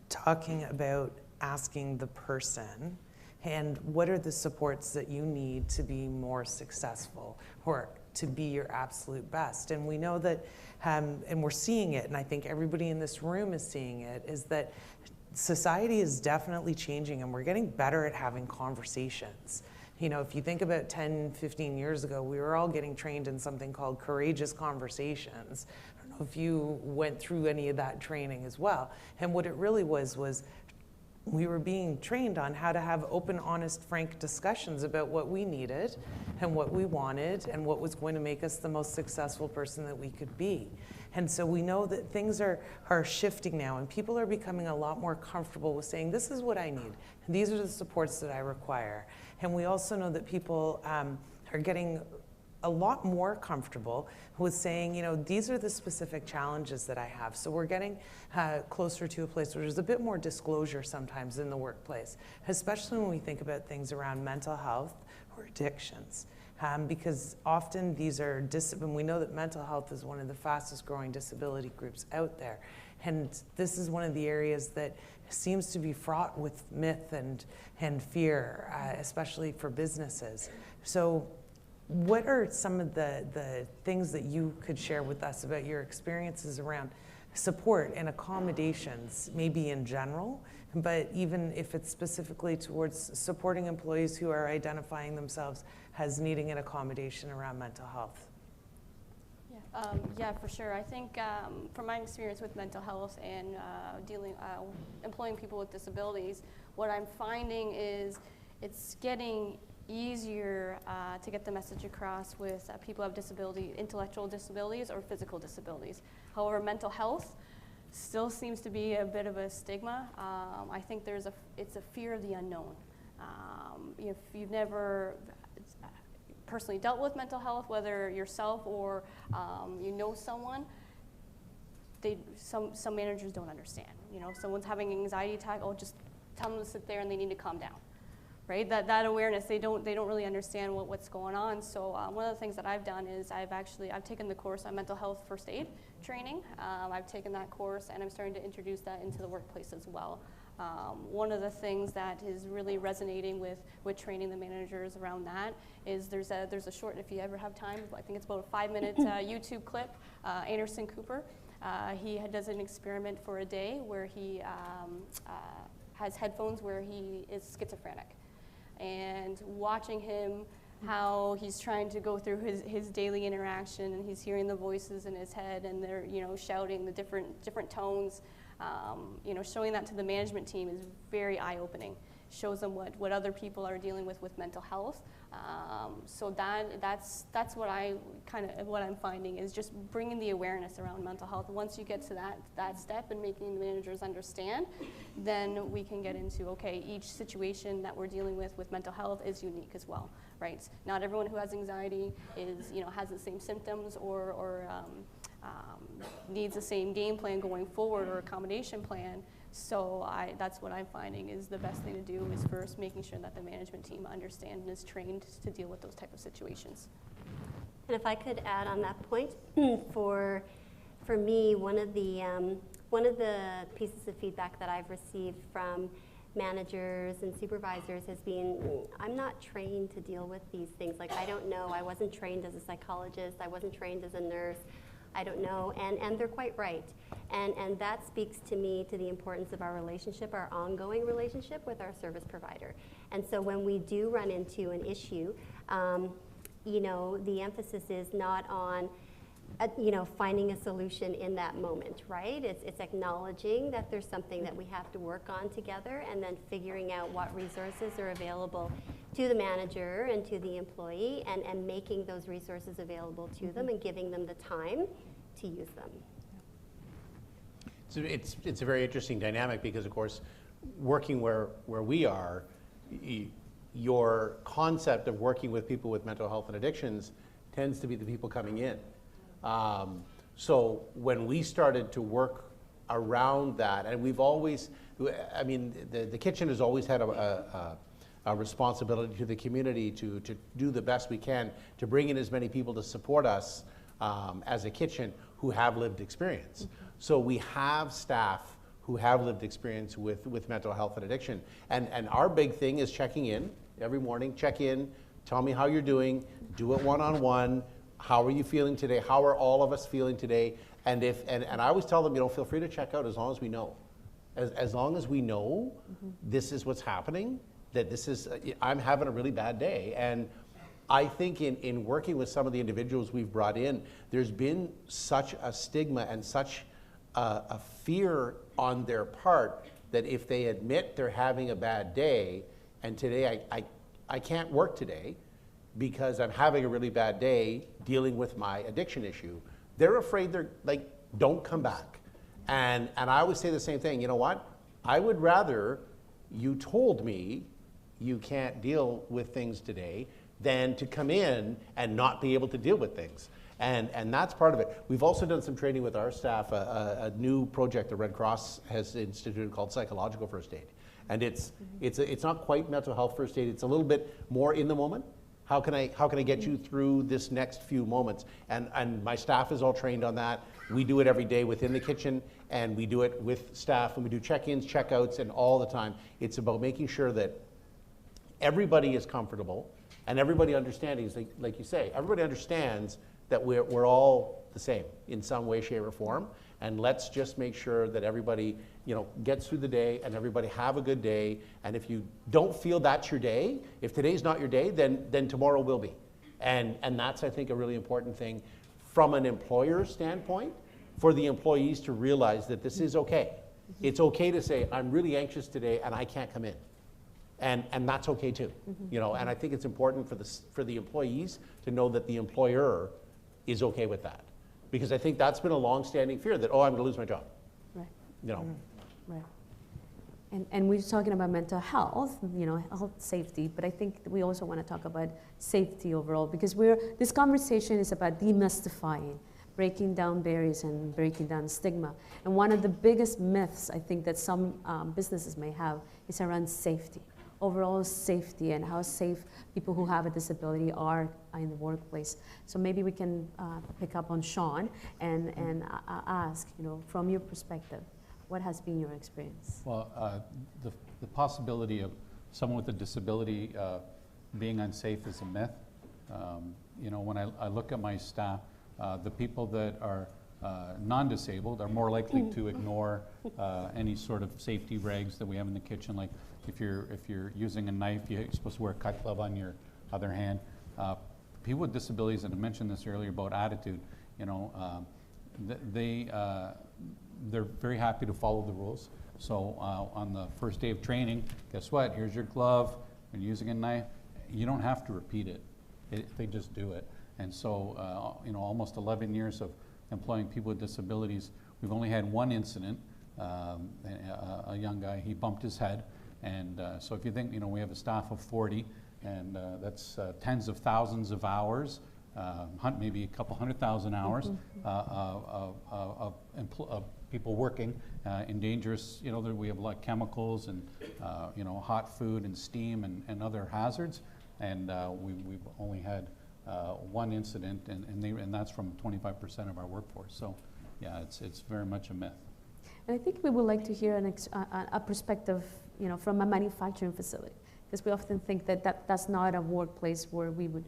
talking about asking the person, and what are the supports that you need to be more successful or to be your absolute best. And we know that, and we're seeing it, and I think everybody in this room is seeing it, is that society is definitely changing, and we're getting better at having conversations. You know, if you think about 10, 15 years ago, we were all getting trained in something called courageous conversations. I don't know if you went through any of that training as well. And what it really was we were being trained on how to have open, honest, frank discussions about what we needed and what we wanted and what was going to make us the most successful person that we could be. And so we know that things are shifting now, and people are becoming a lot more comfortable with saying, this is what I need, and these are the supports that I require. And we also know that people are getting a lot more comfortable with saying, you know, these are the specific challenges that I have. So we're getting closer to a place where there's a bit more disclosure sometimes in the workplace, especially when we think about things around mental health or addictions. Because often these are, and we know that mental health is one of the fastest growing disability groups out there. And this is one of the areas that seems to be fraught with myth and fear, especially for businesses. So what are some of the things that you could share with us about your experiences around support and accommodations, maybe in general, but even if it's specifically towards supporting employees who are identifying themselves as needing an accommodation around mental health? Yeah, for sure. I think from my experience with mental health and employing people with disabilities, what I'm finding is it's getting easier to get the message across with people who have disability, intellectual disabilities or physical disabilities. However, mental health still seems to be a bit of a stigma. I think it's a fear of the unknown. If you've never personally dealt with mental health, whether yourself or you know someone, some managers don't understand. You know, someone's having an anxiety attack, just tell them to sit there and they need to calm down. Right, that awareness, they don't really understand what's going on. So one of the things that I've done is I've taken the course on mental health first aid training. I've taken that course and I'm starting to introduce that into the workplace as well. One of the things that is really resonating with training the managers around that is there's a short, if you ever have time, I think it's about a 5-minute YouTube clip. Anderson Cooper, he does an experiment for a day where he has headphones where he is schizophrenic. And watching him, how he's trying to go through his daily interaction, and he's hearing the voices in his head, and they're shouting the different tones. Showing that to the management team is very eye-opening. Shows them what other people are dealing with mental health. So that's what I'm finding is just bringing the awareness around mental health. Once you get to that step and making the managers understand, then we can get into, okay, each situation that we're dealing with mental health is unique as well, right? Not everyone who has anxiety has the same symptoms or needs the same game plan going forward or accommodation plan. So that's what I'm finding is the best thing to do is first making sure that the management team understands and is trained to deal with those type of situations. And if I could add on that point, for me, one of the pieces of feedback that I've received from managers and supervisors has been, I'm not trained to deal with these things. Like, I don't know. I wasn't trained as a psychologist. I wasn't trained as a nurse. I don't know, and they're quite right. And that speaks to me to the importance of our relationship, our ongoing relationship with our service provider. And so when we do run into an issue, the emphasis is not on finding a solution in that moment, right? It's acknowledging that there's something that we have to work on together, and then figuring out what resources are available to the manager and to the employee, and making those resources available to them and giving them the time to use them. So it's a very interesting dynamic because, of course, working where we are, your concept of working with people with mental health and addictions tends to be the people coming in. So when we started to work around that, and we've always, the kitchen has always had a responsibility to the community to do the best we can to bring in as many people to support us as a kitchen who have lived experience. So we have staff who have lived experience with mental health and addiction. And our big thing is checking in every morning, check in, tell me how you're doing, do it one-on-one, how are you feeling today, how are all of us feeling today, and I always tell them, feel free to check out as long as we know. As long as we know this is what's happening, that this is, I'm having a really bad day. And I think in working with some of the individuals we've brought in, there's been such a stigma and such a fear on their part that if they admit they're having a bad day, and today I can't work today because I'm having a really bad day dealing with my addiction issue, they're afraid they're like, don't come back. And I always say the same thing, you know what? I would rather you told me you can't deal with things today than to come in and not be able to deal with things. And that's part of it. We've also done some training with our staff, a new project the Red Cross has instituted called Psychological First Aid. And it's not quite mental health first aid, it's a little bit more in the moment. How can I get you through this next few moments? And my staff is all trained on that. We do it every day within the kitchen, and we do it with staff, and we do check-ins, check-outs, and all the time. It's about making sure that everybody is comfortable, and everybody understands, like you say, everybody understands that we're all the same in some way, shape, or form. And let's just make sure that everybody, gets through the day and everybody have a good day. And if you don't feel that's your day, if today's not your day, then tomorrow will be. And that's, I think, a really important thing from an employer's standpoint, for the employees to realize that this is okay. It's okay to say, I'm really anxious today and I can't come in. And that's okay too. And I think it's important for the employees to know that the employer is okay with that. Because I think that's been a long-standing fear that, I'm going to lose my job. Right. Right. And we're talking about mental health, health safety, but I think we also want to talk about safety overall, because this conversation is about demystifying, breaking down barriers and breaking down stigma. And one of the biggest myths I think that some businesses may have is around safety. Overall safety and how safe people who have a disability are in the workplace. So maybe we can pick up on Sean and ask, from your perspective, what has been your experience? Well, the possibility of someone with a disability being unsafe is a myth. When I look at my staff, the people that are non-disabled are more likely to ignore any sort of safety regs that we have in the kitchen. Like if you're using a knife, you're supposed to wear a cut glove on your other hand. People with disabilities, and I mentioned this earlier about attitude, they're very happy to follow the rules. So on the first day of training, guess what? Here's your glove. When you're using a knife, you don't have to repeat it. They just do it. And so, almost 11 years of employing people with disabilities, we've only had one incident. A young guy, he bumped his head. And so if you think, we have a staff of 40, and that's tens of thousands of hours, maybe a couple 100,000 hours of people working in dangerous, we have like chemicals and, hot food and steam and other hazards. And we've only had one incident, and that's from 25% of our workforce. So, yeah, it's very much a myth. And I think we would like to hear a perspective, from a manufacturing facility, because we often think that's not a workplace where we would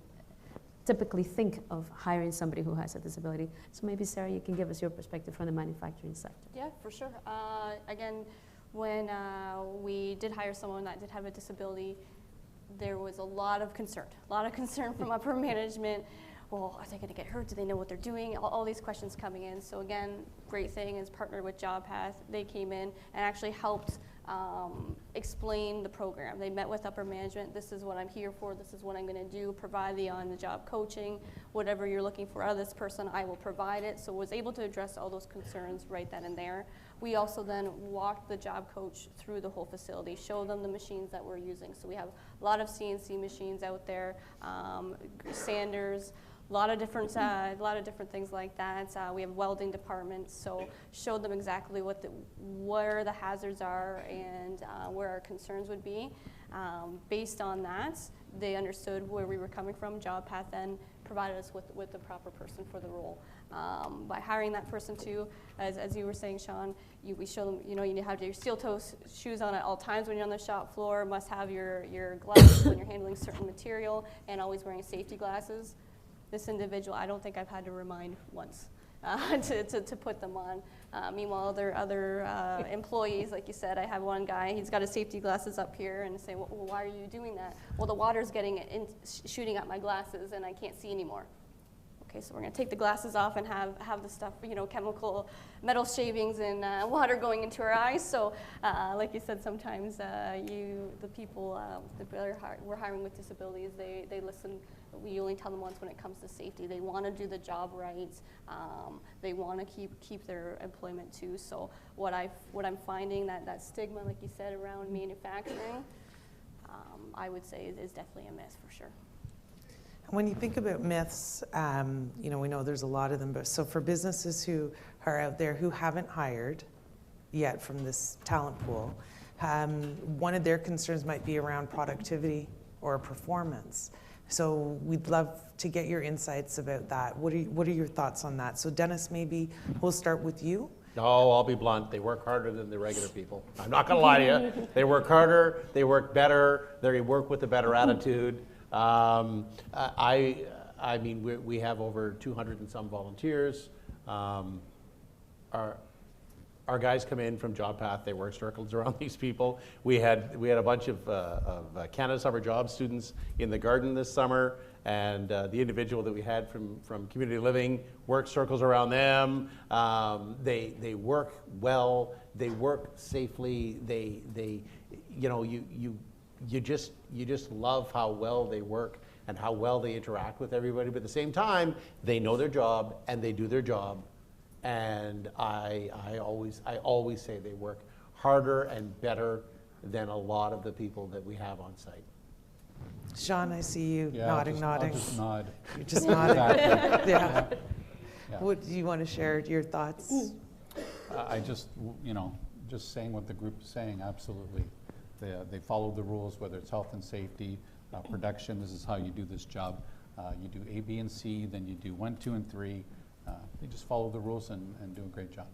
typically think of hiring somebody who has a disability. So maybe, Sarah, you can give us your perspective from the manufacturing sector. Yeah, for sure. Again, when we did hire someone that did have a disability, there was a lot of concern from upper management. Well, are they going to get hurt? Do they know what they're doing? All these questions coming in. So again, great thing is partnered with JobPath. They came in and actually helped explain the program. They met with upper management. This is what I'm here for. This is what I'm going to do. Provide the on-the-job coaching. Whatever you're looking for out of this person, I will provide it. So was able to address all those concerns right then and there. We also then walked the job coach through the whole facility, show them the machines that we're using. So we have a lot of CNC machines out there, sanders, A lot of different things like that. We have welding departments, so showed them exactly where the hazards are and where our concerns would be. Based on that, they understood where we were coming from. JobPath then provided us with the proper person for the role. By hiring that person too, as you were saying, Sean, we show them, you need to have your steel-toe shoes on at all times when you're on the shop floor, must have your gloves when you're handling certain material, and always wearing safety glasses. This individual, I don't think I've had to remind once to put them on. Meanwhile, other employees, like you said, I have one guy, he's got his safety glasses up here, and say, well, why are you doing that? Well, the water's shooting at my glasses, and I can't see anymore. Okay, so we're going to take the glasses off and have the stuff, chemical metal shavings and water going into our eyes. So, like you said, sometimes the people that we're hiring with disabilities, they listen. We only tell them once when it comes to safety. They want to do the job right. They want to keep their employment too. So, what I'm finding that stigma, like you said, around manufacturing, I would say is definitely a myth for sure. When you think about myths, we know there's a lot of them, but so for businesses who are out there who haven't hired yet from this talent pool, one of their concerns might be around productivity or performance. So we'd love to get your insights about that. What are your thoughts on that? So Dennis, maybe we'll start with you. Oh, I'll be blunt. They work harder than the regular people. I'm not going to lie to you. They work harder. They work better. They work with a better attitude. I mean, we have over 200 and some volunteers. Our guys come in from JobPath. They work circles around these people. We had a bunch of Canada Summer Job students in the garden this summer, and the individual that we had from Community Living worked circles around them. They work well. They work safely. You just love how well they work and how well they interact with everybody. But at the same time, they know their job and they do their job. And I always say they work harder and better than a lot of the people that we have on site. Sean, I see you nodding. I'll just nod. You're just nodding. Exactly. Yeah. Yeah. What do you want to share your thoughts? I just, just saying what the group is saying, absolutely. They follow the rules, whether it's health and safety, production, this is how you do this job. You do A, B, and C, then you do 1, 2, and 3. They just follow the rules and do a great job.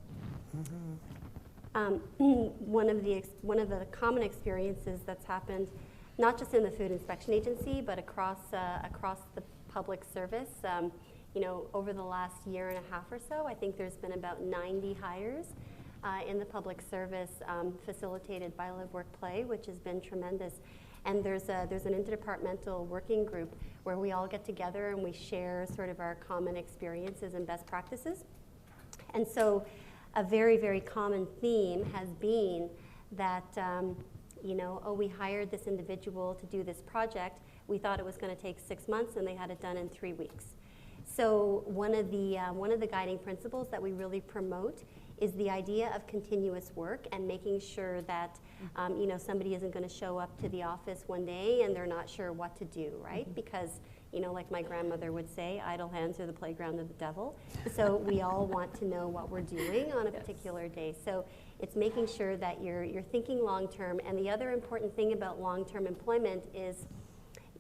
One of the common experiences that's happened, not just in the Food Inspection Agency, but across the public service, over the last year and a half or so, I think there's been about 90 hires in the public service facilitated by Live, Work, Play, which has been tremendous. And there's an interdepartmental working group where we all get together and we share sort of our common experiences and best practices. And so a very, very common theme has been that, we hired this individual to do this project. We thought it was going to take 6 months and they had it done in 3 weeks. So one of the guiding principles that we really promote is the idea of continuous work and making sure that somebody isn't going to show up to the office one day and they're not sure what to do, right? Because like my grandmother would say, idle hands are the playground of the devil. So we all want to know what we're doing on a particular day. So it's making sure that you're thinking long term. And the other important thing about long-term employment is,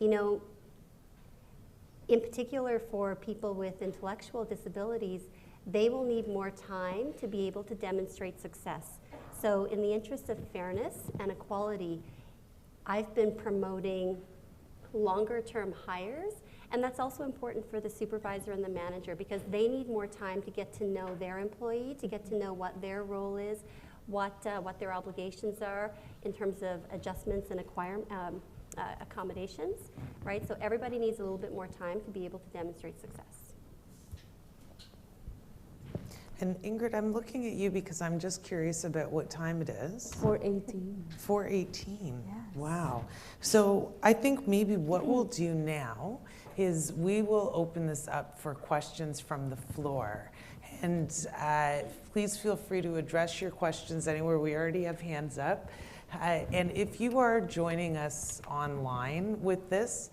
in particular for people with intellectual disabilities, they will need more time to be able to demonstrate success. So in the interest of fairness and equality, I've been promoting longer term hires, and that's also important for the supervisor and the manager because they need more time to get to know their employee, to get to know what their role is, what their obligations are in terms of adjustments and accommodations, right? So everybody needs a little bit more time to be able to demonstrate success. And Ingrid, I'm looking at you because I'm just curious about what time it is. 4:18. 4:18. Yes. Wow. So I think maybe what we'll do now is we will open this up for questions from the floor. And please feel free to address your questions anywhere. We already have hands up. And if you are joining us online with this,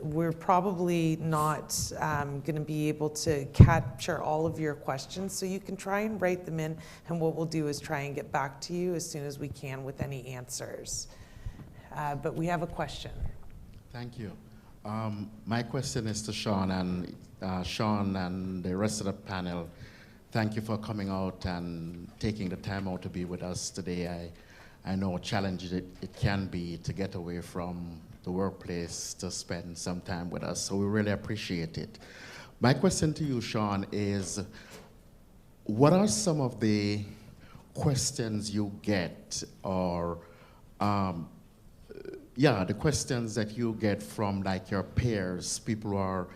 we're probably not going to be able to capture all of your questions, so you can try and write them in, and what we'll do is try and get back to you as soon as we can with any answers. But we have a question. Thank you. My question is to Sean, and Sean and the rest of the panel. Thank you for coming out and taking the time out to be with us today. I know how challenging it can be to get away from the workplace to spend some time with us, so we really appreciate it. My question to you, Sean, is what are some of the questions you get, or the questions that you get from like your peers, people who are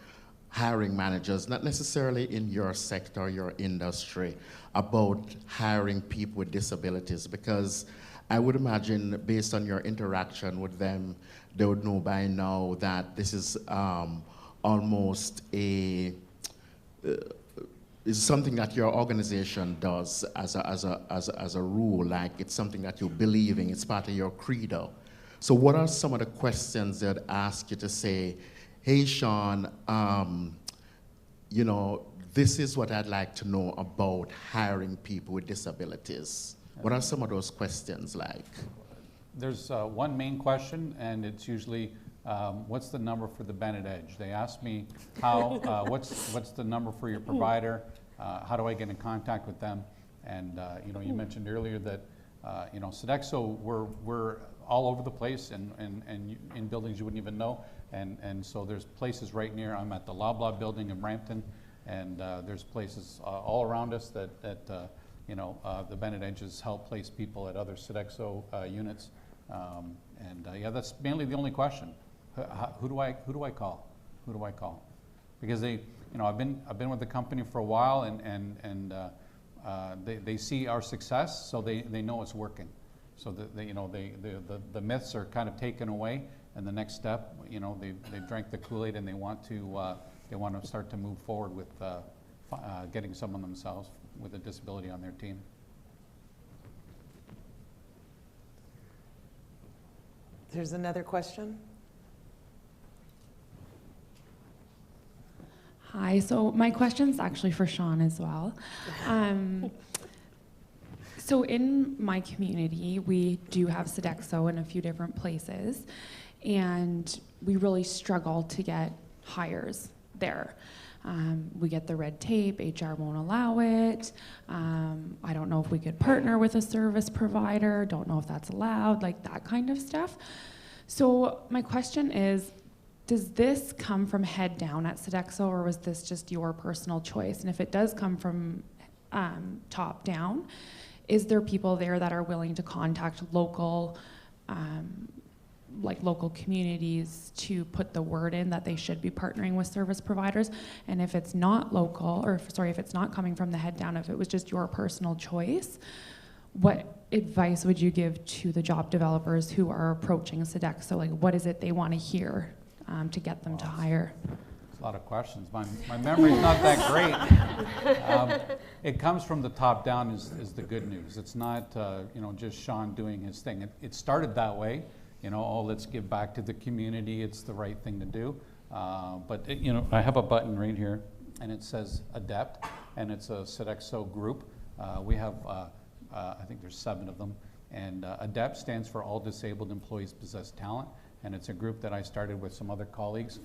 hiring managers, not necessarily in your sector, your industry, about hiring people with disabilities? Because I would imagine, based on your interaction with them, they would know by now that this is almost is something that your organization does as a rule, like it's something that you believe in, it's part of your credo. So what are some of the questions that ask you to say, hey, Sean, this is what I'd like to know about hiring people with disabilities? What are some of those questions like? There's one main question, and it's usually, what's the number for the Bennett Edge? They ask me, what's the number for your provider? How do I get in contact with them? And you mentioned earlier that Sodexo, we're all over the place, and in buildings you wouldn't even know. And so there's places right near. I'm at the Loblaw building in Brampton, and there's places all around us that the Bennett Edges help place people at other Sodexo units. That's mainly the only question. Who do I call? Who do I call? Because I've been with the company for a while, and they see our success, so they know it's working. So the myths are kind of taken away, and the next step, they've drank the Kool-Aid, and they want to start to move forward with getting someone themselves with a disability on their team. There's another question. Hi, so my question's actually for Sean as well. So in my community, we do have Sodexo in a few different places, and we really struggle to get hires there. We get the red tape, HR won't allow it. I don't know if we could partner with a service provider, don't know if that's allowed, like that kind of stuff. So my question is, does this come from head down at Sodexo, or was this just your personal choice? And if it does come from top down, is there people there that are willing to contact local local communities to put the word in that they should be partnering with service providers? And if it's not local, if it's not coming from the head down, if it was just your personal choice, what advice would you give to the job developers who are approaching Sodexo? Like, what is it they want to hear to get them to hire? A lot of questions. My memory's not that great. It comes from the top down is the good news. It's not just Sean doing his thing. It started that way. Let's give back to the community. It's the right thing to do. But I have a button right here, and it says ADEPT, and it's a Sodexo group. We have I think there's 7 of them, and ADEPT stands for All Disabled Employees Possess Talent, and it's a group that I started with some other colleagues.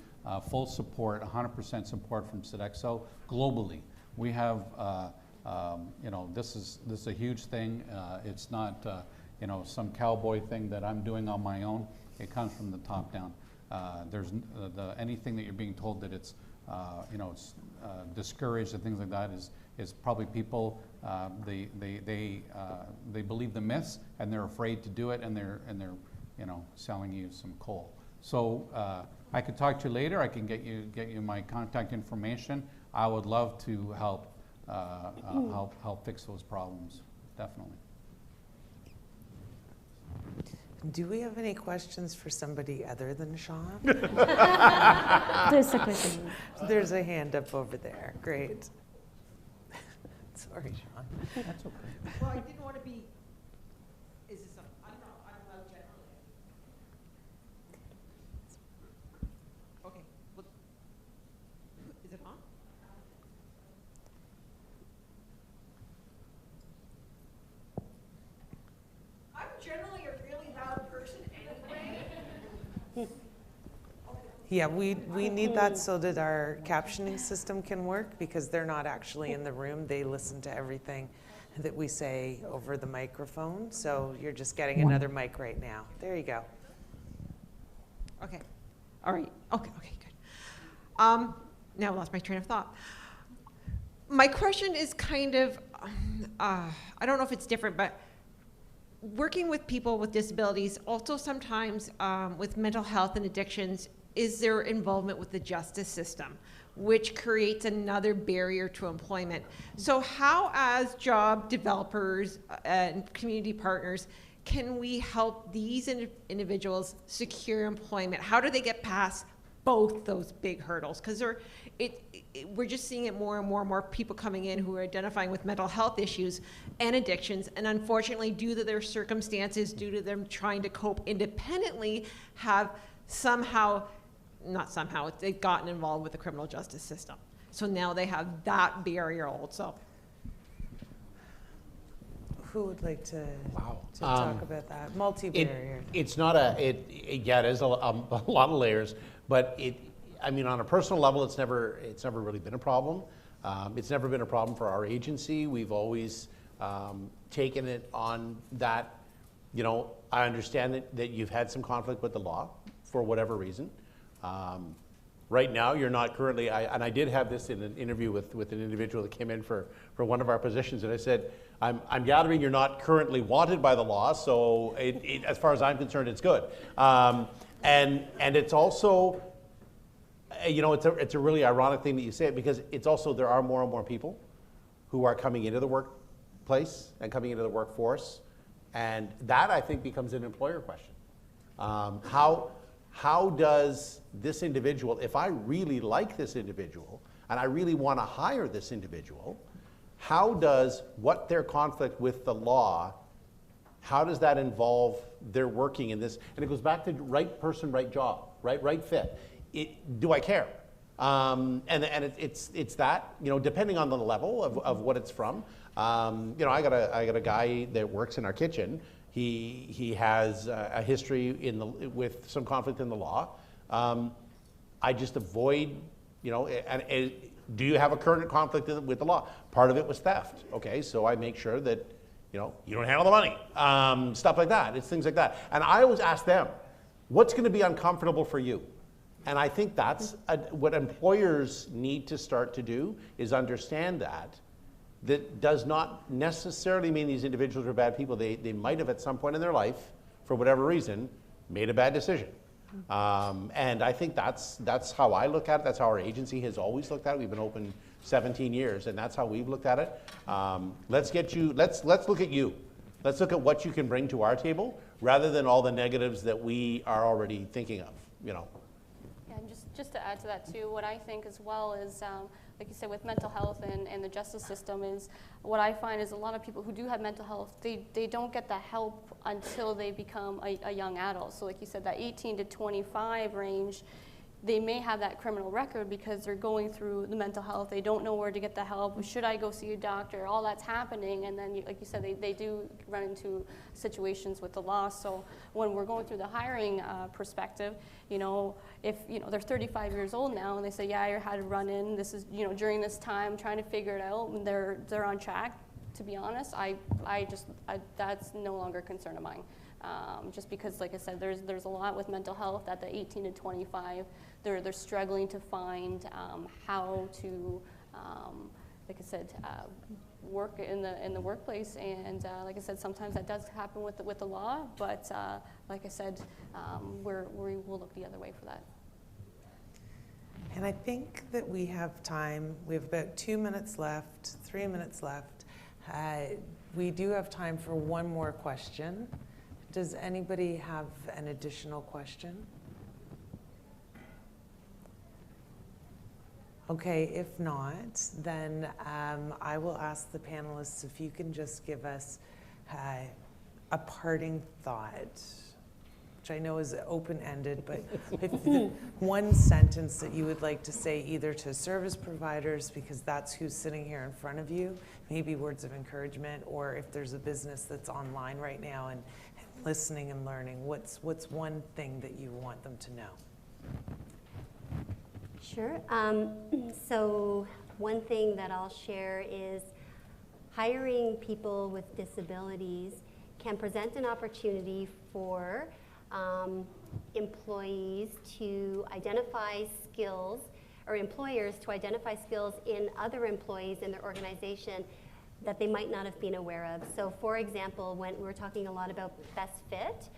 Full support, 100% support from Sodexo globally. We have, this is a huge thing. It's not, some cowboy thing that I'm doing on my own. It comes from the top down. There's anything that you're being told that it's, it's discouraged and things like that is probably people they believe the myths, and they're afraid to do it, and they're selling you some coal. So I could talk to you later. I can get you my contact information. I would love to help fix those problems, definitely. Do we have any questions for somebody other than Sean? There's a question. There's a hand up over there. Great. Sorry, Sean. That's okay. Well, I didn't want to be, is this, I don't know, I'm allowed generally. Okay, look, is it on? I'm generally a really loud person anyway. Yeah, we need that so that our captioning system can work, because they're not actually in the room. They listen to everything that we say over the microphone. So you're just getting another mic right now. There you go. Okay, all right, okay, good. Now I lost my train of thought. My question is kind of, I don't know if it's different, but working with people with disabilities, also sometimes with mental health and addictions, is their involvement with the justice system, which creates another barrier to employment. So how, as job developers and community partners, can we help these individuals secure employment? How do they get past both those big hurdles? Because we're just seeing it more and more people coming in who are identifying with mental health issues and addictions, and unfortunately, due to their circumstances, due to them trying to cope independently, have they've gotten involved with the criminal justice system. So now they have that barrier also. Who would like to Wow. talk about that? Multi-barrier. It's not it is a lot of layers, but I mean, on a personal level, it's never really been a problem. It's never been a problem for our agency. We've always taken it on that, I understand that you've had some conflict with the law for whatever reason. Right now, you're not currently, and I did have this in an interview with an individual that came in for one of our positions, and I said, I'm gathering you're not currently wanted by the law, so as far as I'm concerned, it's good. And it's also, it's a really ironic thing that you say it, because it's also, there are more and more people who are coming into the workplace and coming into the workforce, and that, I think, becomes an employer question. How does this individual, if I really like this individual and I really want to hire this individual, how does their conflict with the law, how does that involve their working in this? And it goes back to right person, right job, right fit. Do I care? And it's that, depending on the level of what it's from. I got a guy that works in our kitchen. He has a history with some conflict in the law. I just avoid, do you have a current conflict with the law? Part of it was theft. Okay, so I make sure that, you don't handle the money, stuff like that. It's things like that. And I always ask them, what's going to be uncomfortable for you? And I think that's what employers need to start to do, is understand that does not necessarily mean these individuals are bad people. They might have at some point in their life, for whatever reason, made a bad decision. And I think that's how I look at it. That's how our agency has always looked at it. We've been open 17 years, and that's how we've looked at it. Let's look at you. Let's look at what you can bring to our table, rather than all the negatives that we are already thinking of. Yeah, and just to add to that too, what I think as well is, like you said, with mental health and the justice system, is what I find is a lot of people who do have mental health, they don't get the help until they become a young adult. So like you said, that 18 to 25 range, they may have that criminal record because they're going through the mental health. They don't know where to get the help. Should I go see a doctor? All that's happening, and then, like you said, they do run into situations with the law. So when we're going through the hiring perspective, if they're 35 years old now and they say, yeah, I had to run in. This is during this time trying to figure it out, and they're on track. To be honest, that's no longer a concern of mine. Just because, like I said, there's a lot with mental health at the 18 to 25. They're struggling to find how to, like I said, work in the workplace. And like I said, sometimes that does happen with the law. But like I said, we will look the other way for that. And I think that we have time. We have about 2 minutes left, 3 minutes left. We do have time for one more question. Does anybody have an additional question? Okay, if not, then I will ask the panelists if you can just give us a parting thought, which I know is open-ended, but if one sentence that you would like to say either to service providers, because that's who's sitting here in front of you, maybe words of encouragement, or if there's a business that's online right now and listening and learning, what's one thing that you want them to know? Sure. So one thing that I'll share is hiring people with disabilities can present an opportunity for employees to identify skills, or employers to identify skills in other employees in their organization that they might not have been aware of. So for example, when we were talking a lot about best fit,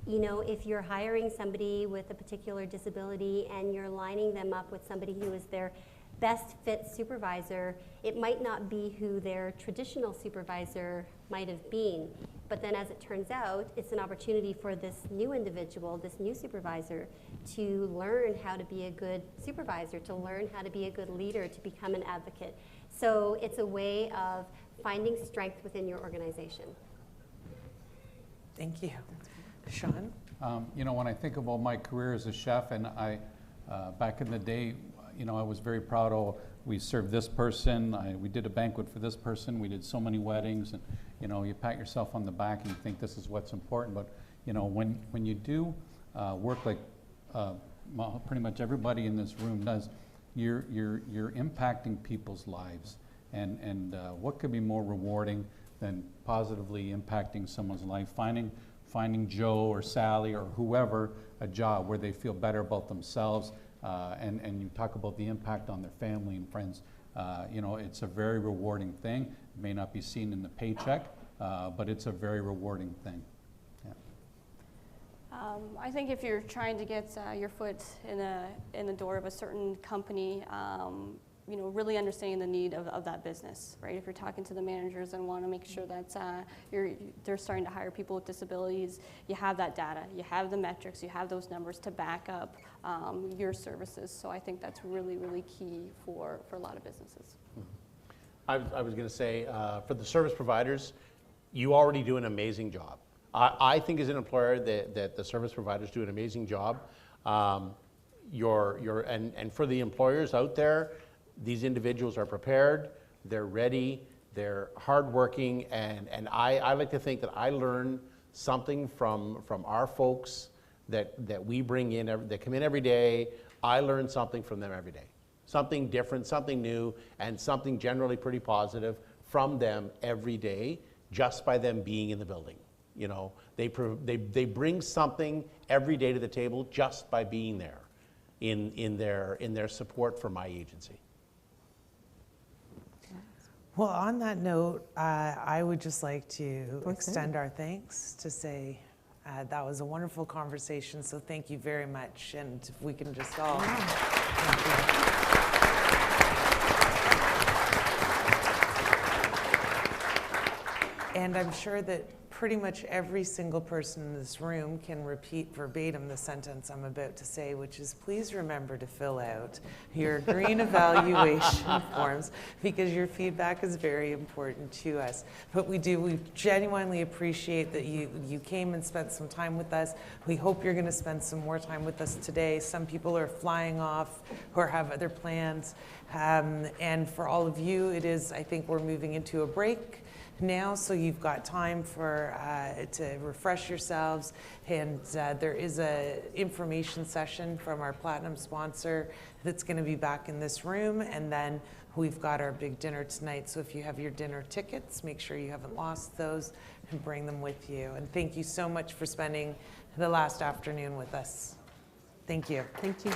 you know, if you're hiring somebody with a particular disability and you're lining them up with somebody who is their best fit supervisor, it might not be who their traditional supervisor might have been. But then as it turns out, it's an opportunity for this new individual, this new supervisor, to learn how to be a good supervisor, to learn how to be a good leader, to become an advocate. So it's a way of finding strength within your organization. Thank you. Sean? You know, when I think about my career as a chef, and back in the day, you know, I was very proud of, we served this person, we did a banquet for this person, we did so many weddings, and you know, you pat yourself on the back and you think this is what's important. But you know, when you do work like pretty much everybody in this room does, you're impacting people's lives, and what could be more rewarding than positively impacting someone's life, finding Joe or Sally or whoever a job where they feel better about themselves, and you talk about the impact on their family and friends. You know, it's a very rewarding thing. It may not be seen in the paycheck, but it's a very rewarding thing. Yeah. I think if you're trying to get your foot in the door of a certain company, you know, really understanding the need of that business, right? If you're talking to the managers and want to make sure that they're starting to hire people with disabilities, you have that data, you have the metrics, you have those numbers to back up your services. So I think that's really, really key for a lot of businesses. I was going to say, for the service providers, you already do an amazing job. I think as an employer that the service providers do an amazing job. And for the employers out there, these individuals are prepared, they're ready, they're hardworking, and I like to think that I learn something from our folks that we bring in, that come in every day. I learn something from them every day. Something different, something new, and something generally pretty positive from them every day, just by them being in the building. You know, they bring something every day to the table just by being there in their support for my agency. Well, on that note, I would just like to extend our thanks to say that was a wonderful conversation, so thank you very much. And if we can just all... Thank you. And I'm sure that pretty much every single person in this room can repeat verbatim the sentence I'm about to say, which is, please remember to fill out your green evaluation forms, because your feedback is very important to us. But we genuinely appreciate that you came and spent some time with us. We hope you're going to spend some more time with us today. Some people are flying off or have other plans. And for all of you, I think we're moving into a break now, so you've got time to refresh yourselves, and there is a information session from our platinum sponsor that's going to be back in this room, and then we've got our big dinner tonight. So if you have your dinner tickets, make sure you haven't lost those and bring them with you. And thank you so much for spending the last afternoon with us. Thank you. Thank you.